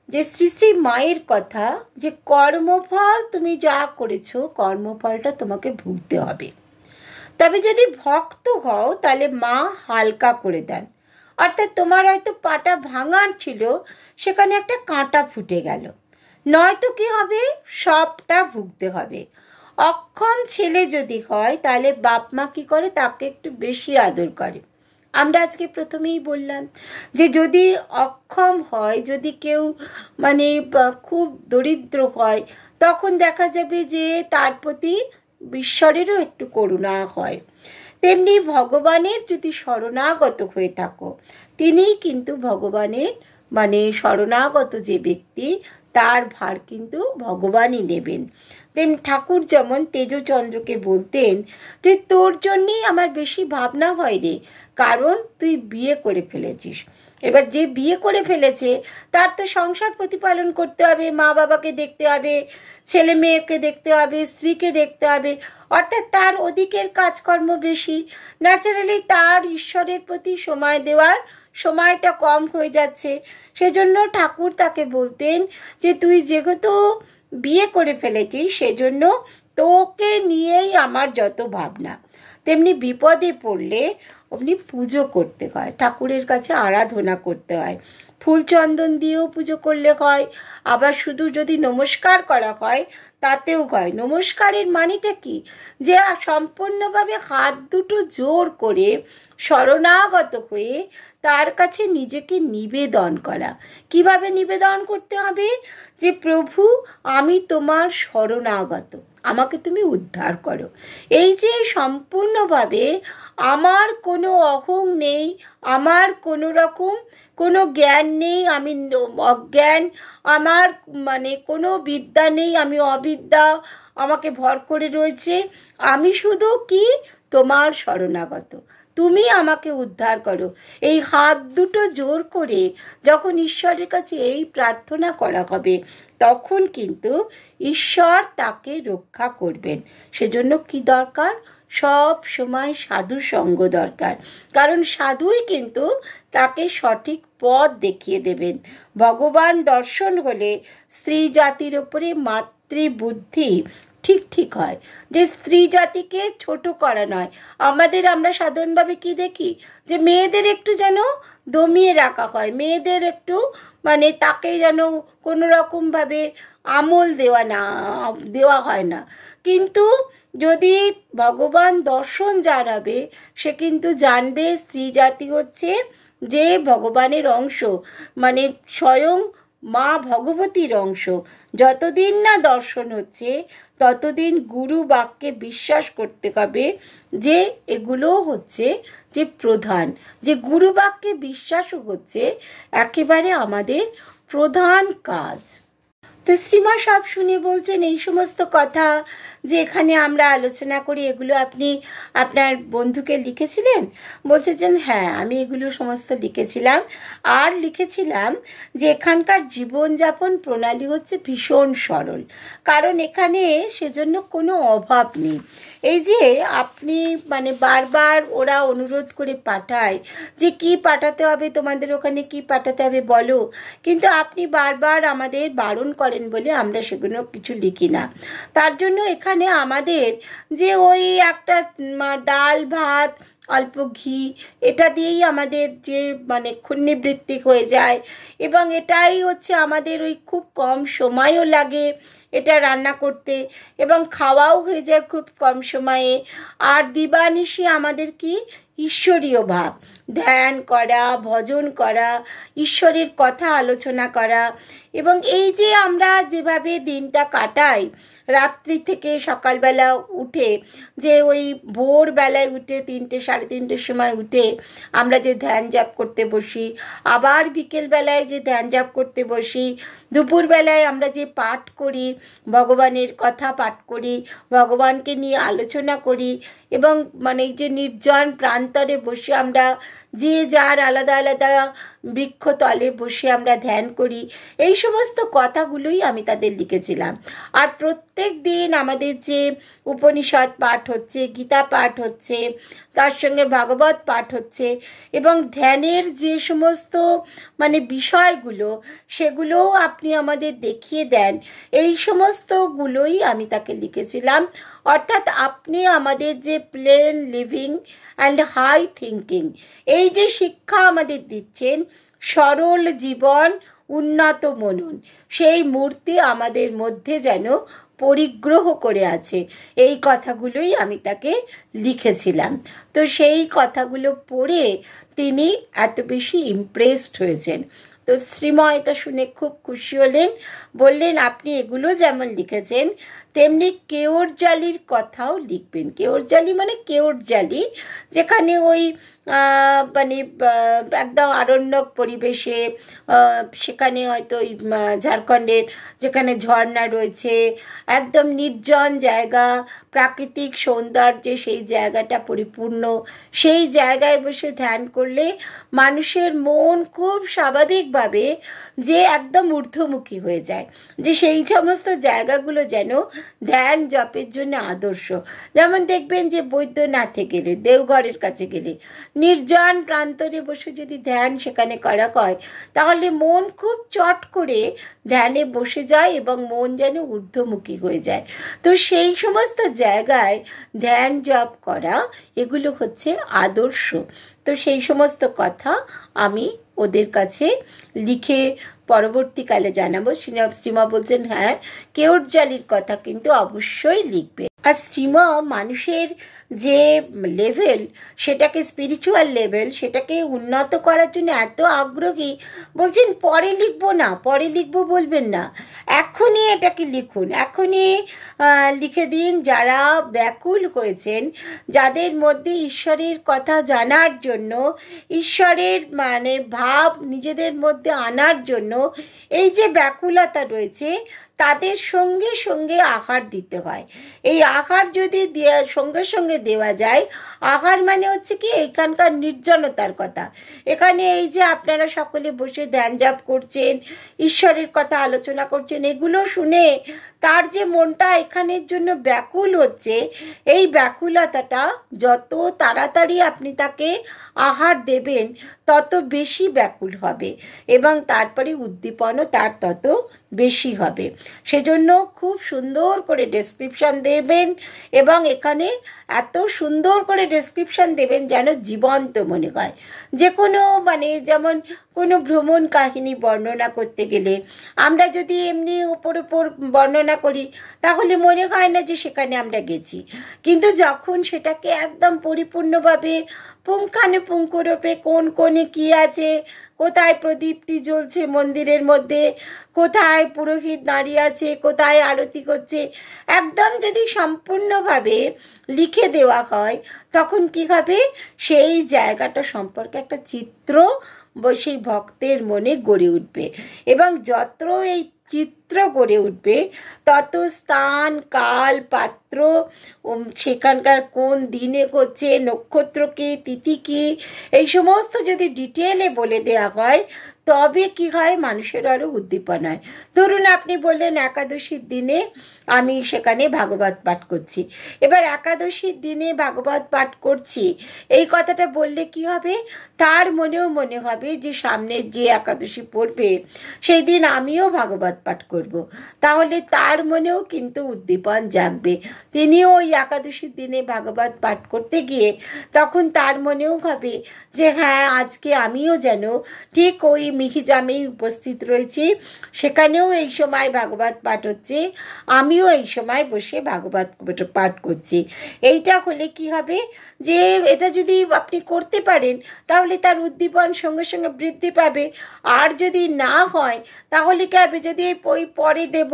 যে শ্রী শ্রী মায়ের কথা, যে কর্মফল তুমি যা করেছো, কর্মফলটা তোমাকে ভুগতে হবে। তবে যদি ভক্ত হও তাহলে মা হালকা করে দেন। অর্থাৎ তোমার হয়তো পাটা ভাঙার ছিল, সেখানে একটা কাঁটা ফুটে গেল, নয়তো কি হবে, সবটা ভুগতে হবে। অক্ষম ছেলে যদি হয় তাহলে বাপ মা কি করে, তাকে একটু বেশি আদর করে। আমরা আজকে প্রথমেই বললাম যে যদি অক্ষম হয়, যদি কেউ মানে খুব দরিদ্র হয়, তখন দেখা যাবে যে তার প্রতি ঈশ্বরেরও একটু করুণা হয়। তেমনি ভগবানের যদি শরণাগত হয়ে থাকো, তিনিই কিন্তু ভগবানের মানে শরণাগত যে ব্যক্তি, তার ভার কিন্তু ভগবানই নেবেন। তেমনি ঠাকুর যেমন তেজচন্দ্রকে বলতেন যে তোর জন্যেই আমার বেশি ভাবনা হয় রে, কারণ তুই বিয়ে করে ফেলেছিস। এবার যে বিয়ে করে ফেলেছে তার তো সংসার প্রতিপালন করতে হবে, মা বাবাকে দেখতে হবে, ছেলে মেয়েকে দেখতে হবে, স্ত্রীকে দেখতে হবে, অর্থাৎ তার ওদিকের কাজকর্ম বেশি। ন্যাচারালি তার ঈশ্বরের প্রতি সময় দেওয়ার সময়টা কম হয়ে যাচ্ছে। সেজন্য ঠাকুর তাকে বলতেন যে তুই যেহেতু বিয়ে করে ফেলেছিস, সেজন্য তোকে নিয়েই আমার যত ভাবনা। তেমনি বিপদে পড়লে অমনি পুজো করতে হয়, ঠাকুরের কাছে আরাধনা করতে হয়, ফুল চন্দন দিয়েও পুজো করলে হয়, আবার শুধু যদি নমস্কার করা হয় তাতেও হয়। নমস্কারের মানেটা কি, যে সম্পূর্ণভাবে হাত দুটো জোর করে শরণাগত হয়ে তার কাছে নিজেকে নিবেদন করা। কিভাবে নিবেদন করতে হবে, যে প্রভু আমি তোমার শরণাগত, আমাকে তুমি উদ্ধার করো। এই যে সম্পূর্ণভাবে আমার কোনো অহং নেই, আমার কোনো রকম কোনো জ্ঞান নেই, আমি অজ্ঞান, আমার মানে কোনো বিদ্যা নেই, আমি অবিদ্যা আমাকে ভর করে রয়েছে, আমি শুধু কি তোমার শরণাগত, তুমি আমাকে উদ্ধার করো। এই হাত দুটো জোর করে যখন ঈশ্বরের কাছে এই প্রার্থনা করা হবে, তখন কিন্তু ঈশ্বর তাকে রক্ষা করবেন। সেজন্য কি দরকার, সব সময় সাধু সঙ্গ দরকার, কারণ সাধুই কিন্তু তাকে সঠিক পথ দেখিয়ে দেবেন। ভগবান দর্শন হলে স্ত্রী জাতির ওপরে মাতৃবুদ্ধি ঠিক হয়, যে স্ত্রী জাতিকে ছোট করা নয়। আমরা সাধারণভাবে কি দেখি, যে মেয়েদের একটু যেন দমিয়ে রাখা হয়, মেয়েদের একটু তাকে যেন কোনো রকমভাবে আমল দেওয়া হয় না। কিন্তু যদি ভগবান দর্শন যার হবে, সে কিন্তু জানবে স্ত্রী জাতি হচ্ছে যে ভগবানের অংশ, স্বয়ং মা ভগবতীর অংশ। যতদিন না দর্শন হচ্ছে ততদিন গুরু বাক্যে বিশ্বাস করতে হবে, যে এগুলো হচ্ছে যে প্রধান, যে গুরু বাক্যে বিশ্বাসও হচ্ছে একেবারে আমাদের প্রধান কাজ। তো শ্রীমা সব শুনে বলছেন, এই সমস্ত কথা যে এখানে আমরা আলোচনা করি, এগুলো আপনি আপনার বন্ধুকে লিখেছিলেন? বলছেন হ্যাঁ, আমি এগুলো সমস্ত লিখেছিলাম। আর লিখেছিলাম যে এখানকার জীবনযাপন প্রণালী হচ্ছে ভীষণ সরল, কারণ এখানে সেজন্য কোনো অভাব নেই। এই যে আপনি বারবার ওরা অনুরোধ করে পাঠায় যে কি পাঠাতে হবে, তোমাদের ওখানে কি পাঠাতে হবে বলো, কিন্তু আপনি বারবার আমাদের বারণ করেন বলে আমরা সেগুলো কিছু লিখি না। তার জন্য এখানে আমাদের যে ওই একটা ডাল ভাত অল্প ঘি, এটা দিয়েই আমাদের যে ক্ষুণ্ণিবৃত্তি হয়ে যায়, এবং এটাই হচ্ছে আমাদের ওই খুব কম সময়ও লাগে এটা রান্না করতে, এবং খাওয়াও হয়ে যায় খুব কম সময়ে। আর দিবানিশি আমাদের কি ঈশ্বরীয় ভাব, ধ্যান করা, ভজন করা, ঈশ্বরের কথা আলোচনা করা। এবং এই যে আমরা যেভাবে দিনটা কাটাই, রাত্রি থেকে সকালবেলা উঠে, যে ওই ভোরবেলায় উঠে 3টে সাড়ে 3টের সময় উঠে আমরা যে ধ্যান জাপ করতে বসি, আবার বিকেলবেলায় যে ধ্যান জাপ করতে বসি, দুপুরবেলায় আমরা যে পাঠ করি, ভগবানের কথা পাঠ করি, ভগবানকে নিয়ে আলোচনা করি, এবং যে নির্জন প্রান্তরে বসে আমরা যে যার আলাদা আলাদা বৃক্ষতলে বসে আমরা ধ্যান করি, এই সমস্ত কথাগুলোই আমি তাদের লিখেছিলাম। আর প্রত্যেক দিন আমাদের যে উপনিষদ পাঠ হচ্ছে, গীতা পাঠ হচ্ছে, তার সঙ্গে ভাগবত পাঠ হচ্ছে, এবং ধ্যানের যে সমস্ত বিষয়গুলো, সেগুলোও আপনি আমাদের দেখিয়ে দেন, এই সমস্তগুলোই আমি তাকে লিখেছিলাম। অর্থাৎ আপনি আমাদের যে plain living and high thinking, এই যে শিক্ষা আমাদের দিচ্ছেন, সরল জীবন, উন্নত মনন, সেই মূর্তি আমাদের মধ্যে যেন পরিগ্রহ করে আছে, এই কথাগুলোই আমি তাকে লিখেছিলাম। তো সেই কথাগুলো পড়ে তিনি এত বেশি ইমপ্রেসড হয়েছেন। তো শ্রীমা এটা শুনে খুব খুশি হলেন, বললেন আপনি এগুলো যেমন লিখেছেন তেমনি কেওড়জালির কথাও লিখবেন। কেওড়জালি কেওড়জালি, যেখানে ওই একদম আরণ্যক পরিবেশে, সেখানে হয়তো ওই ঝাড়খণ্ডের যেখানে ঝর্ণা রয়েছে, একদম নির্জন জায়গা, প্রাকৃতিক সৌন্দর্যে সেই জায়গাটা পরিপূর্ণ, সেই জায়গায় বসে ধ্যান করলে মানুষের মন খুব স্বাভাবিকভাবে যে একদম ঊর্ধ্বমুখী হয়ে যায়, যে সেই সমস্ত জায়গাগুলো যেন ধ্যান জপের জন্য আদর্শ। যেমন দেখবেন যে বৈদ্যনাথে গেলে, দেওঘরের কাছে গেলে, নির্জন প্রান্তরে বসে যদি ধ্যান সেখানে করা হয়, তাহলে মন খুব চট করে ধ্যানে বসে যায় এবং মন যেন ঊর্ধ্বমুখী হয়ে যায়। তো সেই সমস্ত জায়গায় ধ্যান জপ করা, এগুলো হচ্ছে আদর্শ। তো সেই সমস্ত কথা আমি ওদের কাছে লিখে পরবর্তীকালে জানাবো। শ্রীমা বলছেন হ্যাঁ, কেওড়জালির কথা কিন্তু অবশ্যই লিখবে। আর শ্রীমা মানুষের যে লেভেল, সেটাকে স্পিরিচুয়াল লেভেল, সেটাকে উন্নত করার জন্য এত আগ্রহী, বলছেন পরে লিখবো না, পরে লিখবো বলবেন না, এখনই এটাকে লিখুন, এখনই লিখে দিন। যারা ব্যাকুল হয়েছেন, যাদের মধ্যে ঈশ্বরের কথা জানার জন্য, ঈশ্বরের ভাব নিজেদের মধ্যে আনার জন্য এই যে ব্যাকুলতা রয়েছে, তাদের সঙ্গে সঙ্গে আহার দিতে হয়। এই আহার যদি সঙ্গে সঙ্গে দেওয়া যায়, আহার হচ্ছে কি এখানকার নির্জনতার কথা। এখানে এই যে আপনারা সকলে বসে ধ্যান জাপ করছেন, ঈশ্বরের কথা আলোচনা করছেন, এগুলো শুনে তার যে মনটা এখানের জন্য ব্যাকুল হচ্ছে, এই ব্যাকুলতাটা যত তাড়াতাড়ি আপনি তাকে আহার দেবেন তত বেশি ব্যাকুল হবে এবং তারপরে উদ্দীপনও তার তত বেশি হবে। সেজন্য খুব সুন্দর করে ডেসক্রিপশন দেবেন এবং এখানে এত সুন্দর করে ডেসক্রিপশন দেবেন যেন জীবন্ত মনে হয়। যে কোনো যেমন কোনো ভ্রমণ কাহিনী বর্ণনা করতে গেলে আমরা যদি এমনি ওপর বর্ণনা করি তাহলে মনে হয় না যে সেখানে আমরা গেছি, কিন্তু যখন সেটাকে একদম পরিপূর্ণভাবে পুঙ্খানুপুঙ্খরূপে কোন কোণে কী আছে, কোথায় প্রদীপটি জ্বলছে মন্দিরের মধ্যে, কোথায় পুরোহিত দাঁড়িয়ে আছে, কোথায় আরতি করছে, একদম যদি সম্পূর্ণভাবে লিখে দেওয়া হয় তখন কি হবে, সেই জায়গাটা সম্পর্কে একটা চিত্র সেই ভক্তের মনে গড়ে উঠবে এবং যত এই চিত্র গড়ে উঠবে তত স্থান কাল পাত্র, সেখানকার কোন দিনে করছে, নক্ষত্র কি, তিথি কি, এই সমস্ত যদি ডিটেলে বলে দেওয়া হয় তবে কি হয়, মানুষের আরও উদ্দীপন হয়। ধরুন আপনি বললেন একাদশীর দিনে আমি সেখানে ভাগবত পাঠ করছি, এবার একাদশীর দিনে ভাগবত পাঠ করছি এই কথাটা বললে কি হবে, তার মনেও মনে হবে যে সামনের যে একাদশী পড়বে সেই দিন আমিও ভাগবত পাঠ করব, তাহলে তার মনেও কিন্তু উদ্দীপন জাগবে। তিনিও ওই একাদশীর দিনে ভাগবত পাঠ করতে গিয়ে তখন তার মনেও হবে যে হ্যাঁ আজকে আমিও যেন ঠিক ওই মিহিজামেই উপস্থিত রয়েছি, সেখানেও এই সময় ভাগবত পাঠ হচ্ছে, আমিও এই সময় বসে ভাগবত পাঠ করছি। এইটা হলে কি হবে যে এটা যদি আপনি করতে পারেন তাহলে তার উদ্দীপন সঙ্গে সঙ্গে বৃদ্ধি পাবে। আর যদি না হয় তাহলে কি হবে, যদি ওই পরে দেব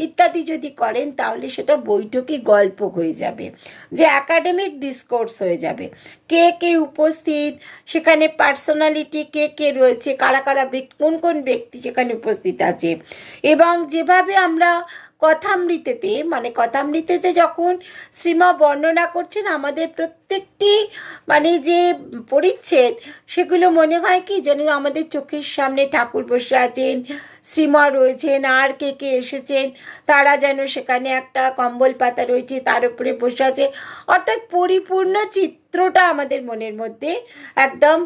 ইত্যাদি যদি করেন তাহলে সেটা বৈঠকি গল্প হয়ে যাবে, যে একাডেমিক ডিসকোর্স হয়ে যাবে। কে কে উপস্থিত, সেখানে পার্সোনালিটি কে কে রয়েছে, কারা কারা কোন কোন ব্যক্তি সেখানে উপস্থিত আছে, এবং যেভাবে আমরা কথামৃতেতে যখন শ্রীমা বর্ণনা করছেন আমাদের প্রত্যেকটি যে পরিচ্ছেদ সেগুলো মনে হয় কি যেন আমাদের চোখের সামনে ঠাকুর বসে আছেন, শ্রীমা রয়েছেন, আর কে কে এসেছেন তারা যেন সেখানে একটা কম্বল পাতা রয়েছে তার উপরে বসে আছে, অর্থাৎ পরিপূর্ণ চিত্রটা আমাদের মনের মধ্যে একদম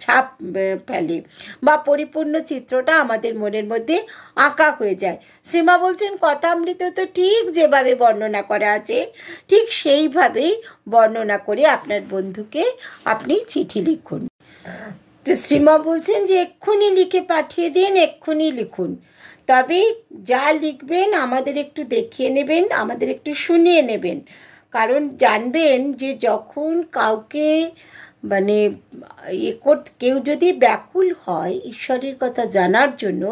ছাপ ফেলে বা পরিপূর্ণ চিত্রটা আমাদের মনের মধ্যে আঁকা হয়ে যায়। শ্রীমা বলছেন কথামৃত তো ঠিক যেভাবে বর্ণনা করা আছে ঠিক সেইভাবেই বর্ণনা করে আপনার বন্ধুকে আপনি চিঠি লিখুন। তো শ্রীমা বলছেন যে এক্ষুনি লিখে পাঠিয়ে দিন, এক্ষুনি লিখুন, তবে যা লিখবেন আমাদের একটু দেখিয়ে নেবেন, আমাদের একটু শুনিয়ে নেবেন, কারণ জানবেন যে যখন কাউকে কেউ যদি ব্যাকুল হয় ঈশ্বরের কথা জানার জন্য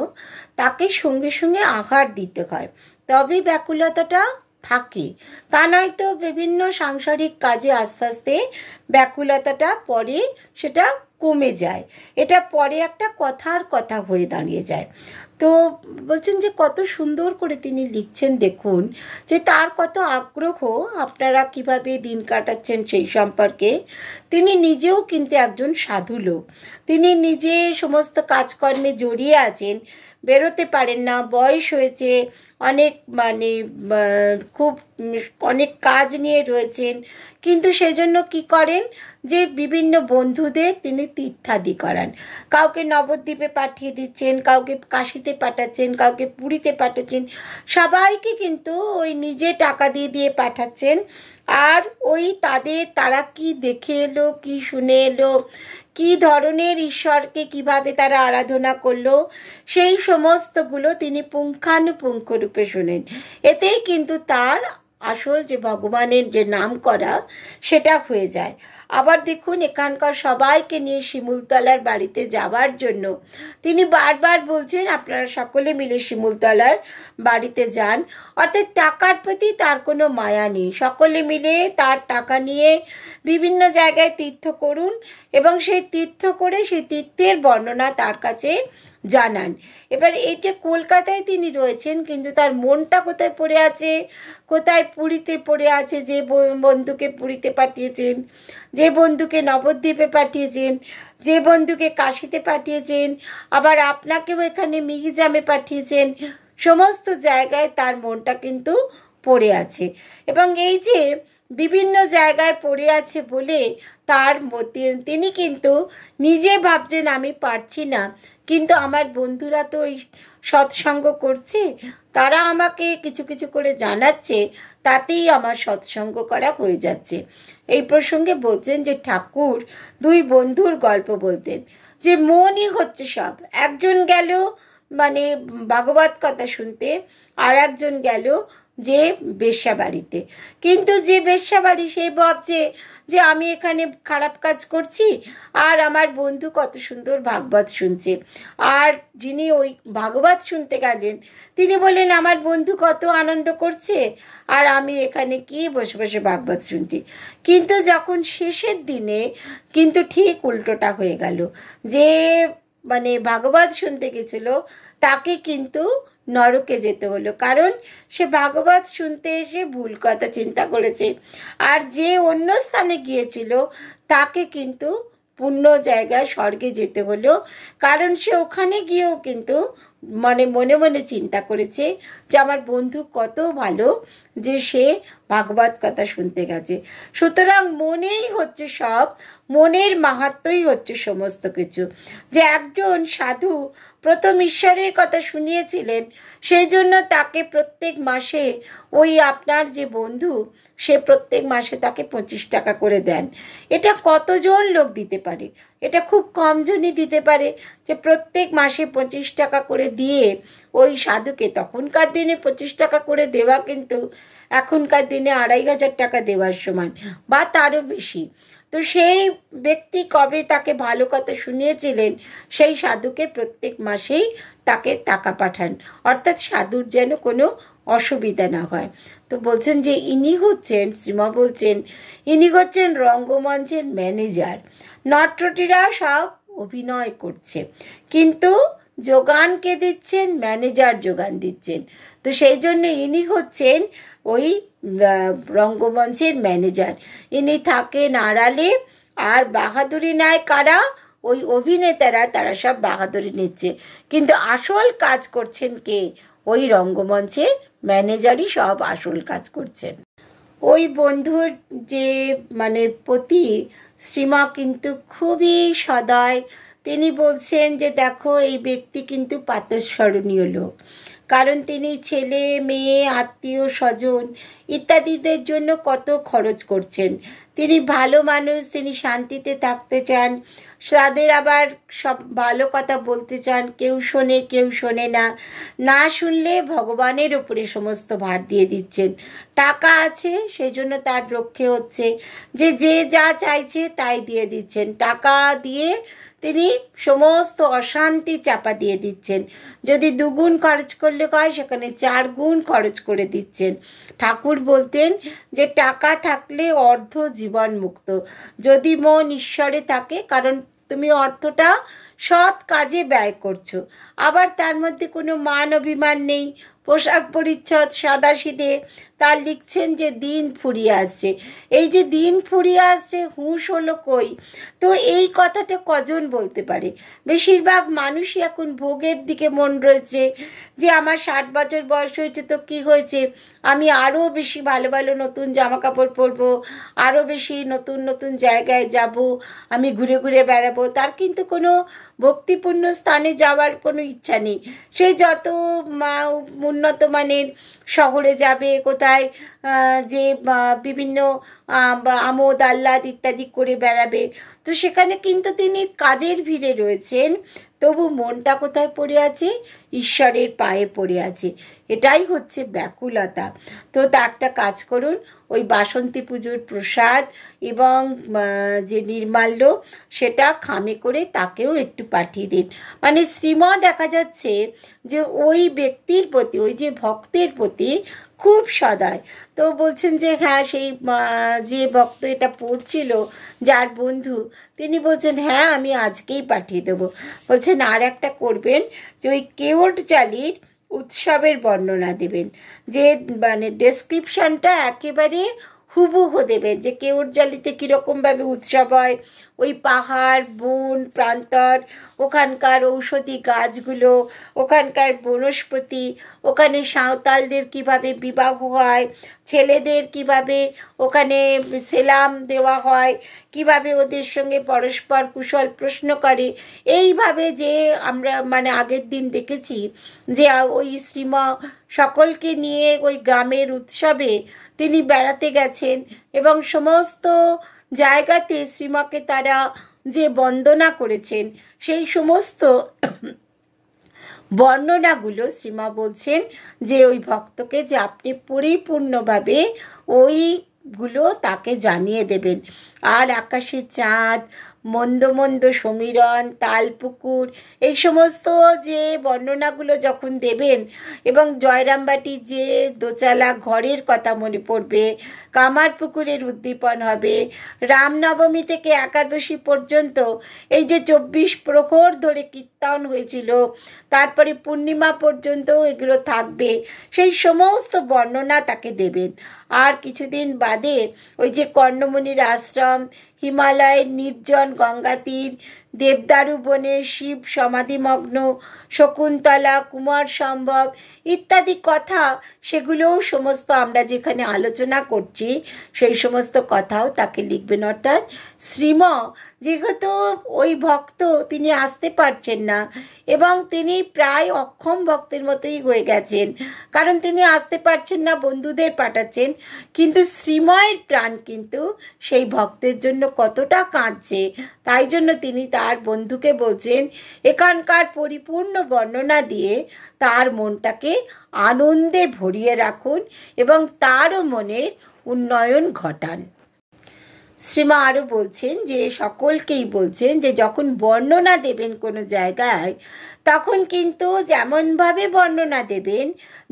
তাকে সঙ্গে সঙ্গে আহার দিতে হয়, তবে ব্যাকুলতাটা থাকে, তা নয়তো বিভিন্ন সাংসারিক কাজে আস্তে আস্তে ব্যাকুলতাটা পরে সেটা কমে যায়, এটা পরে একটা কথার কথা হয়ে দাঁড়িয়ে যায়। তো বলছেন যে কত সুন্দর করে তিনি লিখছেন, দেখুন যে তার কত আগ্রহ আপনারা কিভাবে দিন কাটাচ্ছেন সেই সম্পর্কে। তিনি নিজেও কিন্তু একজন সাধু লোক, তিনি নিজে সমস্ত কাজকর্মে জড়িয়ে আছেন, বেরোতে পারেন না, বয়স হয়েছে, অনেক খুব অনেক কাজ নিয়ে রয়েছেন, কিন্তু সেজন্য কি করেন যে বিভিন্ন বন্ধুদের তিনি তীর্থাদি করান, কাউকে নবদ্বীপে পাঠিয়ে দিচ্ছেন, কাউকে কাশিতে পাঠাচ্ছেন, কাউকে পুরীতে পাঠাচ্ছেন, সবাইকে কিন্তু ওই নিজে টাকা দিয়ে দিয়ে পাঠাচ্ছেন। আর ওই তারা কি দেখে এলো, কি শুনে এলো, কি ধরনের ঈশ্বরকে কিভাবে তারা আরাধনা করলো, সেই সমস্তগুলো তিনি পুঙ্খানুপুঙ্খ রূপে শোনেন। এতেই কিন্তু তার আসল যে ভগবানের যে নাম করা সেটা হয়ে যায়। আবার দেখুন এখানকার সবাইকে নিয়ে শিমুলতলার বাড়িতে যাওয়ার জন্য তিনি বারবার বলছেন আপনারা সকলে মিলে শিমুলতলার বাড়িতে যান, অর্থাৎ টাকার প্রতি তার কোনো মায়া নেই, সকলে মিলে তার টাকা নিয়ে বিভিন্ন জায়গায় তীর্থ করুন এবং সেই তীর্থ করে সেই তীর্থের বর্ণনা তার কাছে জানান। এবার এই যে কলকাতায় তিনি রয়েছেন কিন্তু তার মনটা কোথায় পড়ে আছে, কোথায় পুরীতে পড়ে আছে, যে বন্ধুকে পুরীতে পাঠিয়েছেন, যে বন্ধুকে নবদ্বীপে পাঠিয়েছেন, যে বন্ধুকে কাশিতে পাঠিয়েছেন, আবার আপনাকেও এখানে মিহিজামে পাঠিয়েছেন, সমস্ত জায়গায় তার মনটা কিন্তু পড়ে আছে। এবং এই যে বিভিন্ন জায়গায় পড়ে আছে বলে তার তিনি কিন্তু নিজে ভাবছেন আমি পারছি না, কিন্তু আমার বন্ধুরা তো ওই সৎসঙ্গ করছে, তারা আমাকে কিছু কিছু করে জানাচ্ছে, তাতেই আমার সৎসঙ্গ করা হয়ে যাচ্ছে। এই প্রসঙ্গে বলছেন যে ঠাকুর দুই বন্ধুর গল্প বলতেন যে মনই হচ্ছে সব। একজন গেল মানে ভাগবত কথা শুনতে, আর একজন গেল যে বেশ্যাবাড়িতে। কিন্তু যে বেশ্যাবাড়ি সে ভাবছে যে আমি এখানে খারাপ কাজ করছি, আর আমার বন্ধু কত সুন্দর ভাগবত শুনছে। আর যিনি ওই ভাগবত শুনতে গেলেন তিনি বললেন আমার বন্ধু কত আনন্দ করছে, আর আমি এখানে কি বসে বসে ভাগবত শুনছি। কিন্তু যখন শেষের দিনে কিন্তু ঠিক উল্টোটা হয়ে গেল, যে মানে ভাগবত শুনতে গেছিল তাকে কিন্তু নরকে যেতে হলো, কারণ সে ভাগবত শুনতে এসে ভুল কথা চিন্তা করেছে। আর যে অন্য স্থানে গিয়েছিল তাকে কিন্তু পূর্ণ জায়গায় স্বর্গে যেতে হলো, কারণ সে ওখানে গিয়েও কিন্তু মানে মনে মনে চিন্তা করেছে যে আমার বন্ধু কত ভালো যে সে ভাগবত কথা শুনতে গেছে। সুতরাং মনেই হচ্ছে সব, মনের মাহাত্ম্যই হচ্ছে সমস্ত কিছু। যে একজন সাধু প্রথম ঈশ্বরের কথা শুনিয়েছিলেন, সেই জন্য তাকে প্রত্যেক মাসে ওই আপনার যে বন্ধু সে প্রত্যেক মাসে তাকে 25 টাকা করে দেন। এটা কতজন লোক দিতে পারে? এটা খুব কমজনই দিতে পারে, যে প্রত্যেক মাসে 25 টাকা করে দিয়ে ওই সাধুকে, তখনকার দিনে 25 টাকা করে দেওয়া কিন্তু এখনকার দিনে 2500 টাকা দেওয়ার সমান বা তারও বেশি। তো সেই ব্যক্তি কবে তাকে ভালো কথা শুনিয়েছিলেন, সেই সাধুকে প্রত্যেক মাসেই তাকে টাকা পাঠান, অর্থাৎ সাধুর যেন কোনো অসুবিধা না হয়। তো বলছেন যে ইনি হচ্ছেন, শ্রীমা বলছেন, ইনি হচ্ছেন রঙ্গমঞ্চের ম্যানেজার। নটরটিরা সব অভিনয় করছে, কিন্তু যোগান কে দিচ্ছেন? ম্যানেজার যোগান দিচ্ছেন। তো সেই জন্য ইনি হচ্ছেন ওই রঙ্গমঞ্চের ম্যানেজার। ইনি থাকেন আড়ালে, আর বাহাদুরি নেয় কারা? ওই অভিনেতারা, তারা সব বাহাদুরি নিচ্ছে, কিন্তু আসল কাজ করছেন কে? ওই রঙ্গমঞ্চের ম্যানেজারই সব আসল কাজ করছেন। ওই বন্ধুর যে মানে প্রতি শ্রীমা কিন্তু খুবই সদয়। তিনি বলছেন যে দেখো এই ব্যক্তি কিন্তু প্রাতঃস্মরণীয় লোক, কারণ তিনি ছেলে মেয়ে আত্মীয় স্বজন ইত্যাদিদের জন্য কত খরচ করছেন। তিনি ভালো মানুষ, তিনি শান্তিতে থাকতে চান, তাদের আবার সব ভালো কথা বলতে চান, কেউ শোনে কেউ শোনে না, না শুনলে ভগবানের উপরে সমস্ত ভার দিয়ে দিচ্ছেন। টাকা আছে সেই জন্য তার রক্ষে হচ্ছে, যে যে যা চাইছে তাই দিয়ে দিচ্ছেন, টাকা দিয়ে তিনি সমস্ত অশান্তি চাপা দিয়ে দিচ্ছেন। যদি 2 গুণ খরচ করলে হয় সেখানে 4 গুণ খরচ করে দিচ্ছেন। ঠাকুর বলতেন যে টাকা থাকলে অর্ধ জীবন মুক্ত, যদি মন ঈশ্বরে থাকে, কারণ তুমি অর্থটা সৎ কাজে ব্যয় করছো, আবার তার মধ্যে কোনো মান অভিমান নেই, পোশাক পরিচ্ছদ সাদাসিধে। তার লিখছেন যে দিন ফুরিয়ে আসছে। এই যে দিন ফুরিয়ে আসছে, হুঁশ হলো কই? তো এই কথাটা কজন বলতে পারে? বেশিরভাগ মানুষই এখন ভোগের দিকে মন রয়েছে, যে আমার 60 বছর বয়স হয়েছে তো কি হয়েছে, আমি আরও বেশি ভালো ভালো নতুন জামা কাপড় পরবো, আরও বেশি নতুন নতুন জায়গায় যাব, আমি ঘুরে ঘুরে বেড়াবো। তার কিন্তু কোনো ভক্তিপূর্ণ স্থানে যাওয়ার কোনো ইচ্ছা নেই। সে যত উন্নত মানের শহরে যাবে, কোথায় যে বিভিন্ন আমোদ আহ্লাদ ইত্যাদি করে বেড়াবে, তো সেখানে কিন্তু তিনি কাজের ভিড়ে রয়েছেন, তবু মনটা কোথায় পড়ে আছে? ঈশ্বরের পায়ে পড়ে আছে। এটাই হচ্ছে ব্যাকুলতা। তো তা একটা কাজ করুন, ওই বাসন্তী পুজোর প্রসাদ এবং যে নির্মাল্য সেটা খামে করে তাকেও একটু পাঠিয়ে দিন। মানে শ্রীমা দেখা যাচ্ছে যে ওই ব্যক্তির প্রতি, ওই যে ভক্তের প্রতি খুব সদয়। তো বলছেন যে হ্যাঁ, সেই যে ভক্ত এটা পড়ছিল যার বন্ধু, তিনি বলছেন হ্যাঁ আমি আজকেই পাঠিয়ে দেবো। বলছেন আর একটা করবেন, যে ওই কেওট চালির উৎসবের বর্ণনা দেবেন, যে মানে ডেসক্রিপশনটা একেবারে হুবহু দেবেন, যে কেওটজালিতে কীরকমভাবে উৎসব হয়, ওই পাহাড় বন প্রান্তর, ওখানকার ঔষধি গাছগুলো, ওখানকার বনস্পতি, ওখানে সাঁওতালদের কিভাবে বিবাহ হয়, ছেলেদের কিভাবে ওখানে সেলাম দেওয়া হয়, কিভাবে ওদের সঙ্গে পরস্পর কুশল প্রশ্ন করে। এইভাবে যে আমরা মানে আগের দিন দেখেছি যে ওই শ্রীমা সকলকে নিয়ে ওই গ্রামের উৎসবে তিনি বেড়াতে গেছেন এবং সমস্ত জায়গাতে শ্রীমাকে তারা যে বন্দনা করেছেন সেই সমস্ত বর্ণনাগুলো শ্রীমা বলছেন যে ওই ভক্তকে যে আপনি পরিপূর্ণভাবে ওইগুলো তাকে জানিয়ে দেবেন। আর আকাশে চাঁদ, মন্দ মন্দ সমীরণ, তালপুকুর, এই সমস্ত যে বর্ণনাগুলো যখন দেবেন এবং জয়রামবাটির যে দোচালা ঘরের কথা মনে পড়বে, কামারপুকুরের উদ্দীপন হবে, রামনবমী থেকে একাদশী পর্যন্ত এই যে 24 প্রহর ধরে কীর্তন হয়েছিল, তারপরে পূর্ণিমা পর্যন্ত এগুলো থাকবে, সেই সমস্ত বর্ণনা তাকে দেবেন। আর কিছুদিন বাদে ওই যে কর্ণমুনির আশ্রম, হিমালয়ের নির্জন গঙ্গা তীর, দেবদারু বনে শিব সমাধিমগ্ন, শকুন্তলা, কুমার সম্ভব ইত্যাদি কথা, সেগুলোও সমস্ত আমরা যেখানে আলোচনা করছি সেই সমস্ত কথাও তাকে লিখবেন। অর্থাৎ শ্রীম যেহেতু ওই ভক্ত তিনি আসতে পারছেন না এবং তিনি প্রায় অক্ষম ভক্তের মতোই হয়ে গেছেন, কারণ তিনি আসতে পারছেন না, বন্ধুদের পাঠাচ্ছেন, কিন্তু শ্রীময়ের প্রাণ কিন্তু সেই ভক্তের জন্য কতটা কাঁদছে, তাই জন্য তিনি তার বন্ধুকে বলছেন এখানকার পরিপূর্ণ বর্ণনা দিয়ে তার মনটাকে আনন্দে ভরিয়ে রাখুন এবং তারও মনের উন্নয়ন ঘটান। শ্রীমা আরও বলছেন যে সকলকেই বলছেন যে যখন বর্ণনা দেবেন কোনো জায়গায় তখন কিন্তু যেমনভাবে বর্ণনা দেবেন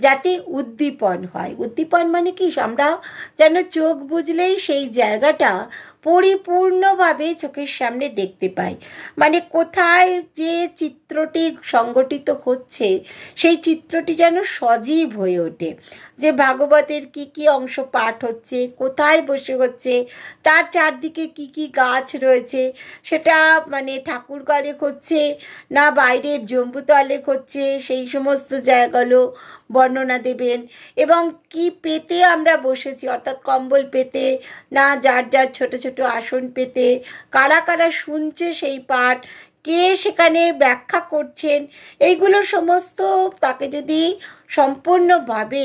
যাতে উদ্দীপন হয়। উদ্দীপন মানে কি, আমরা যেন চোখ বুঝলেই সেই জায়গাটা পরিপূর্ণভাবে চোখের সামনে দেখতে পাই, মানে কোথায় যে চিত্রটি সংগঠিত হচ্ছে সেই চিত্রটি যেন সজীব হয়ে ওঠে, যে ভাগবতের কি কি অংশ পাঠ হচ্ছে, কোথায় বসে হচ্ছে, তার চারদিকে কি কি গাছ রয়েছে, সেটা মানে ঠাকুরঘরে হচ্ছে না বাইরের জম্বুতলে হচ্ছে, সেই সমস্ত জায়গাগুলো বর্ণনা দেবেন। এবং কি পেতে আমরা বসেছি, অর্থাৎ কম্বল পেতে না যার যার ছোট ছোট আসন পেতে, কারা কারা শুনছে সেই পাঠ, কে সেখানে ব্যাখ্যা করছেন, এইগুলো সমস্ত তাকে যদি সম্পূর্ণভাবে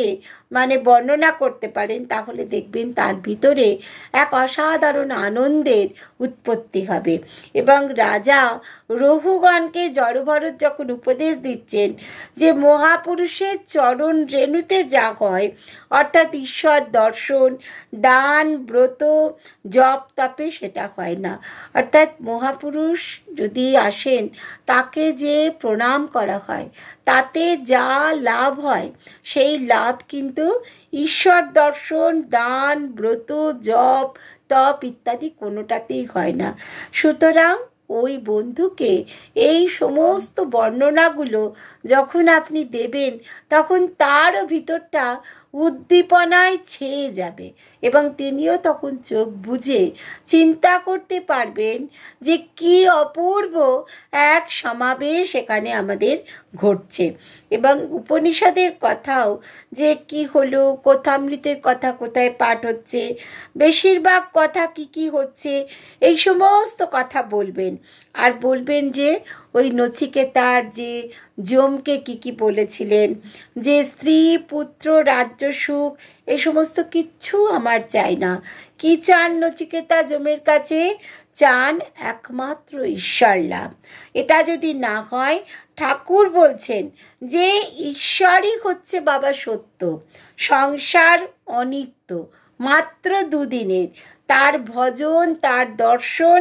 মানে বর্ণনা করতে পারেন তাহলে দেখবেন তার ভিতরে এক অসাধারণ আনন্দের উৎপত্তি হবে। এবং রাজা রঘুগণকে জড়ভরত যখন উপদেশ দিচ্ছেন যে মহাপুরুষের চরণ রেণুতে যা হয়, অর্থাৎ ঈশ্বর দর্শন, দান, ব্রত, জপ তপে সেটা হয় না, অর্থাৎ মহাপুরুষ যদি আসেন তাকে যে প্রণাম করা হয় তাতে যা লাভ হয় সেই লাভ কিন্তু ঈশ্বর দর্শন, দান, ব্রত, জপ, তপ ইত্যাদি কোনোটাতেই হয় না। সুতরাং ওই বন্ধুকে এই সমস্ত বর্ণনাগুলো যখন আপনি দেবেন তখন তারও ভিতরটা উদ্দীপনায় ছেয়ে যাবে এবং তিনিও তখন চোখ বুজে চিন্তা করতে পারবেন যে কি অপূর্ব এক সমাবেশ এখানে আমাদের ঘটছে। এবং উপনিষদের কথাও যে কি হলো, কথামৃতের কথা কোথায় পাঠ হচ্ছে, বেশিরভাগ কথা কি কি হচ্ছে, এই সমস্ত কথা বলবেন। আর বলবেন যে ওই নচিকেতার যে যমকে কি কি বলেছিলেন, যে স্ত্রী, পুত্র, রাজ্য, সুখ, এই সমস্ত কিচ্ছু আমার চাই না। কি চান নচিকেতা যমের কাছে? চান একমাত্র ঈশ্বর লাভ। এটা যদি না হয়, ঠাকুর বলছেন যে ঈশ্বরই হচ্ছে বাবা সত্য, সংসার অনিত্য, মাত্র দুদিনের, তার ভজন, তার দর্শন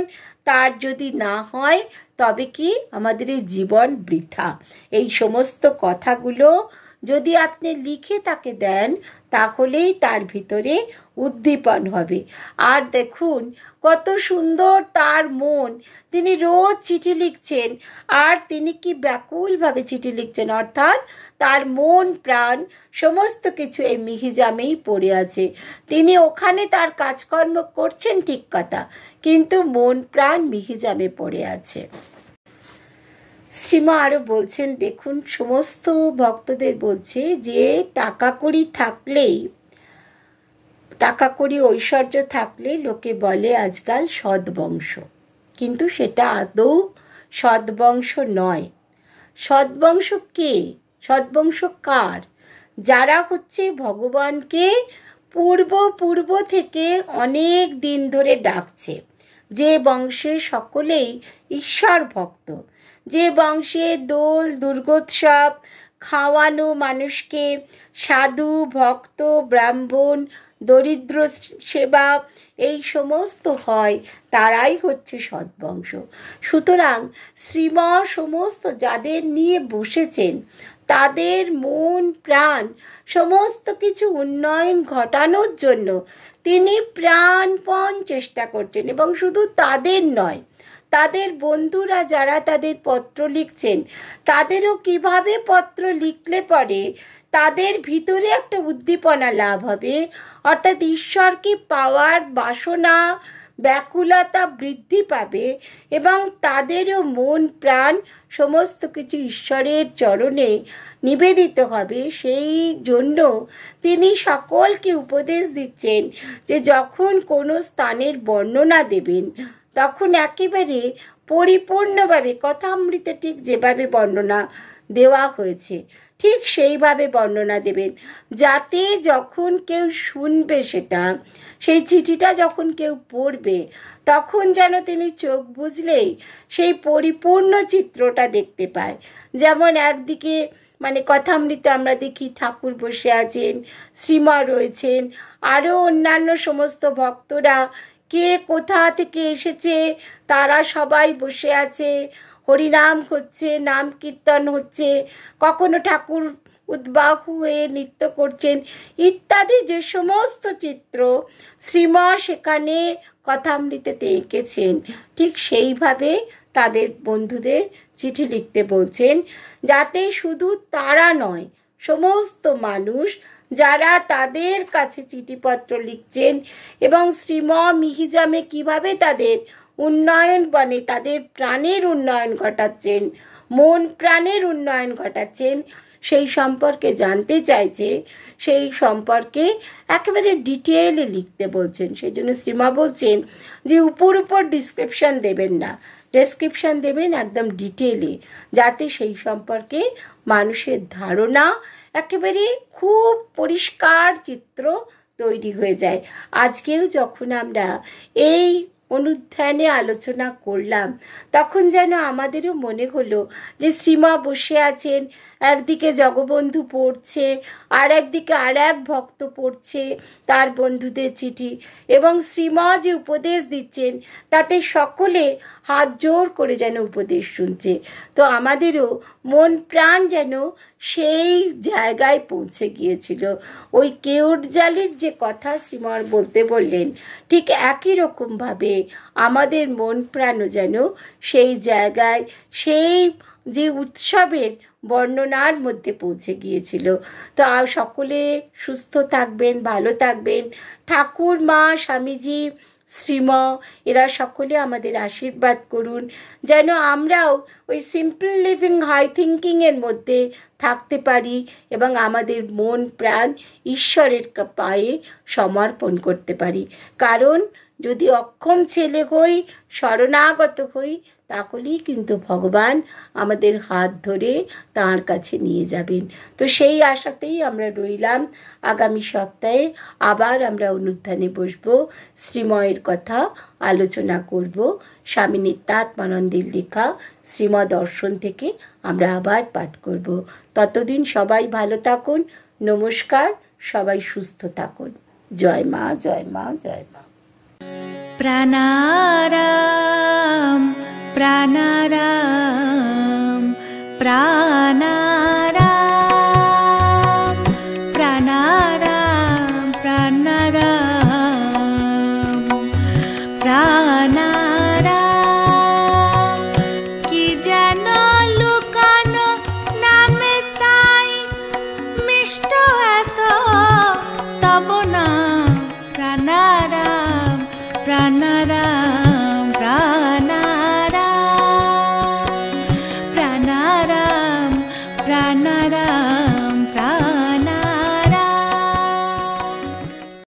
তার যদি না হয় তবে কি আমাদের এই জীবন বৃথা। এই সমস্ত কথাগুলো যদি আপনি লিখে তাকে দেন তাহলেই তার ভিতরে উদ্দীপন হবে। আর দেখুন কত সুন্দর তার মন, তিনি রোজ চিঠি লিখছেন আর তিনি কি ব্যাকুলভাবে চিঠি লিখছেন, অর্থাৎ তার মন প্রাণ সমস্ত কিছু এই মিহিজামেই পড়ে আছে। তিনি ওখানে তার কাজকর্ম করছেন ঠিক কথা, কিন্তু মন প্রাণ মিহিজামে পড়ে আছে। শ্রীমা আরও বলছেন, দেখুন সমস্ত ভক্তদের বলছে যে টাকা কড়ি ঐশ্বর্য থাকলে লোকে বলে আজকাল সদ্বংশ, কিন্তু সেটা আদৌ সদ্বংশ নয়। সদ্বংশ কে? সদ্বংশ কার? যারা হচ্ছে ভগবানকে পূর্ব থেকে অনেক দিন ধরে ডাকছে, যে বংশে সকলেই ঈশ্বর ভক্ত, যে বংশে দোল দুর্গোৎসব, খাওয়ানো মানুষকে, সাধু ভক্ত ব্রাহ্মণ দরিদ্র সেবা এই সমস্ত হয়, তারাই হচ্ছে সদ্বংশ। সুতরাং শ্রীম সমস্ত যাদের নিয়ে বসেছেন তাদের মন প্রাণ সমস্ত কিছু উন্নয়ন ঘটানোর জন্য তিনি প্রাণপণ চেষ্টা করছেন। এবং শুধু তাদের নয়, তাদের বন্ধুরা যারা তাদের পত্র লিখছেন, তাদেরও কিভাবে পত্র লিখলে পরে তাদের ভিতরে একটা উদ্দীপনা লাভ হবে, অর্থাৎ ঈশ্বরকে পাওয়ার বাসনা ব্যাকুলতা বৃদ্ধি পাবে এবং তাদেরও মন প্রাণ সমস্ত কিছু ঈশ্বরের চরণে নিবেদিত হবে। সেই জন্য তিনি সকলকে উপদেশ দিচ্ছেন যে যখন কোনো স্থানের বর্ণনা দেবেন তখন একেবারে পরিপূর্ণভাবে কথামৃতে ঠিক যেভাবে বর্ণনা দেওয়া হয়েছে ঠিক সেইভাবে বর্ণনা দেবেন, যাতে যখন কেউ শুনবে সেই চিঠিটা যখন কেউ পড়বে তখন যেন তিনি চোখ বুঝলেই সেই পরিপূর্ণ চিত্রটা দেখতে পায়। যেমন একদিকে কথামৃতে আমরা দেখি ঠাকুর বসে আছেন, শ্রীমা রয়েছেন, আরও অন্যান্য সমস্ত ভক্তরা কে কোথা থেকে এসেছে তারা সবাই বসে আছে, হরিনাম হচ্ছে, নাম কীর্তন হচ্ছে, কখনো ঠাকুর উদ্বাহু হয়ে নৃত্য করছেন ইত্যাদি যে সমস্ত চিত্র শ্রীমা সেখানে কথামৃতেতে এঁকেছেন, ঠিক সেইভাবে তাদের বন্ধুদের চিঠি লিখতে বলছেন, যাতে শুধু তারা নয়, সমস্ত মানুষ যারা তাদের কাছে চিঠিপত্র লিখছেন এবং শ্রীমা মিহিজামে কিভাবে তাদের উন্নয়ন তাদের প্রাণের উন্নয়ন ঘটাচ্ছেন, মন প্রাণের উন্নয়ন ঘটাচ্ছেন, সেই সম্পর্কে জানতে চাইছে, সেই সম্পর্কে একেবারে ডিটেইলে লিখতে বলছেন। সেই জন্য শ্রীমা বলছেন যে উপর ডিসক্রিপশন দেবেন না, ডেসক্রিপশন দেবেন একদম ডিটেইলে, যাতে সেই সম্পর্কে মানুষের ধারণা একেবারে খুব পরিষ্কার চিত্র তৈরি হয়ে যায়। আজকেও যখন আমরা এই অনুধ্যানে আলোচনা করলাম তখন যেন আমাদেরও মনে হলো যে শ্রীমা বসে আছেন, একদিকে জগবন্ধু পড়ছে, আর একদিকে আর এক ভক্ত পড়ছে তার বন্ধুদের চিঠি, এবং শ্রীমা যে উপদেশ দিচ্ছেন তাতে সকলে হাত জোর করে যেন উপদেশ শুনছে। তো আমাদেরও মন প্রাণ যেন সেই জায়গায় পৌঁছে গিয়েছিল। ওই কেউট জালের যে কথা শ্রীমার বলতে বললেন, ঠিক একই রকমভাবে আমাদের মন প্রাণও যেন সেই জায়গায়, সেই যে উৎসবের বর্ণনার মধ্যে পৌঁছে গিয়েছিল। তো সকলে সুস্থ থাকবেন, ভালো থাকবেন। ঠাকুর মা, স্বামীজি, শ্রীমা এরা সকলে আমাদের আশীর্বাদ করুন, যেন আমরাও ওই সিম্পল লিভিং হাই থিঙ্কিংয়ের মধ্যে থাকতে পারি এবং আমাদের মন প্রাণ ঈশ্বরের পায়ে সমর্পণ করতে পারি। কারণ যদি অক্ষম ছেলে হই, শরণাগত হই, তাহলেই কিন্তু ভগবান আমাদের হাত ধরে তাঁর কাছে নিয়ে যাবেন। তো সেই আশাতেই আমরা রইলাম। আগামী সপ্তাহে আবার আমরা অনুধ্যানে বসব, শ্রীময়ের কথা আলোচনা করব। স্বামী নিত্যাত্মানন্দের লেখা শ্রীম দর্শন থেকে আমরা আবার পাঠ করব। ততদিন সবাই ভালো থাকুন। নমস্কার, সবাই সুস্থ থাকুন। জয় মা, জয় মা, জয় মা। প্রাণারাম প্রাণারাম প্রাণারাম প্রাণারাম প্রাণারাম প্রাণারাম কি যেন লুকানো নামে তাই মিষ্ট এত তব না প্রাণারাম প্রাণারাম প্রাণারাম প্রাণারাম নাড়া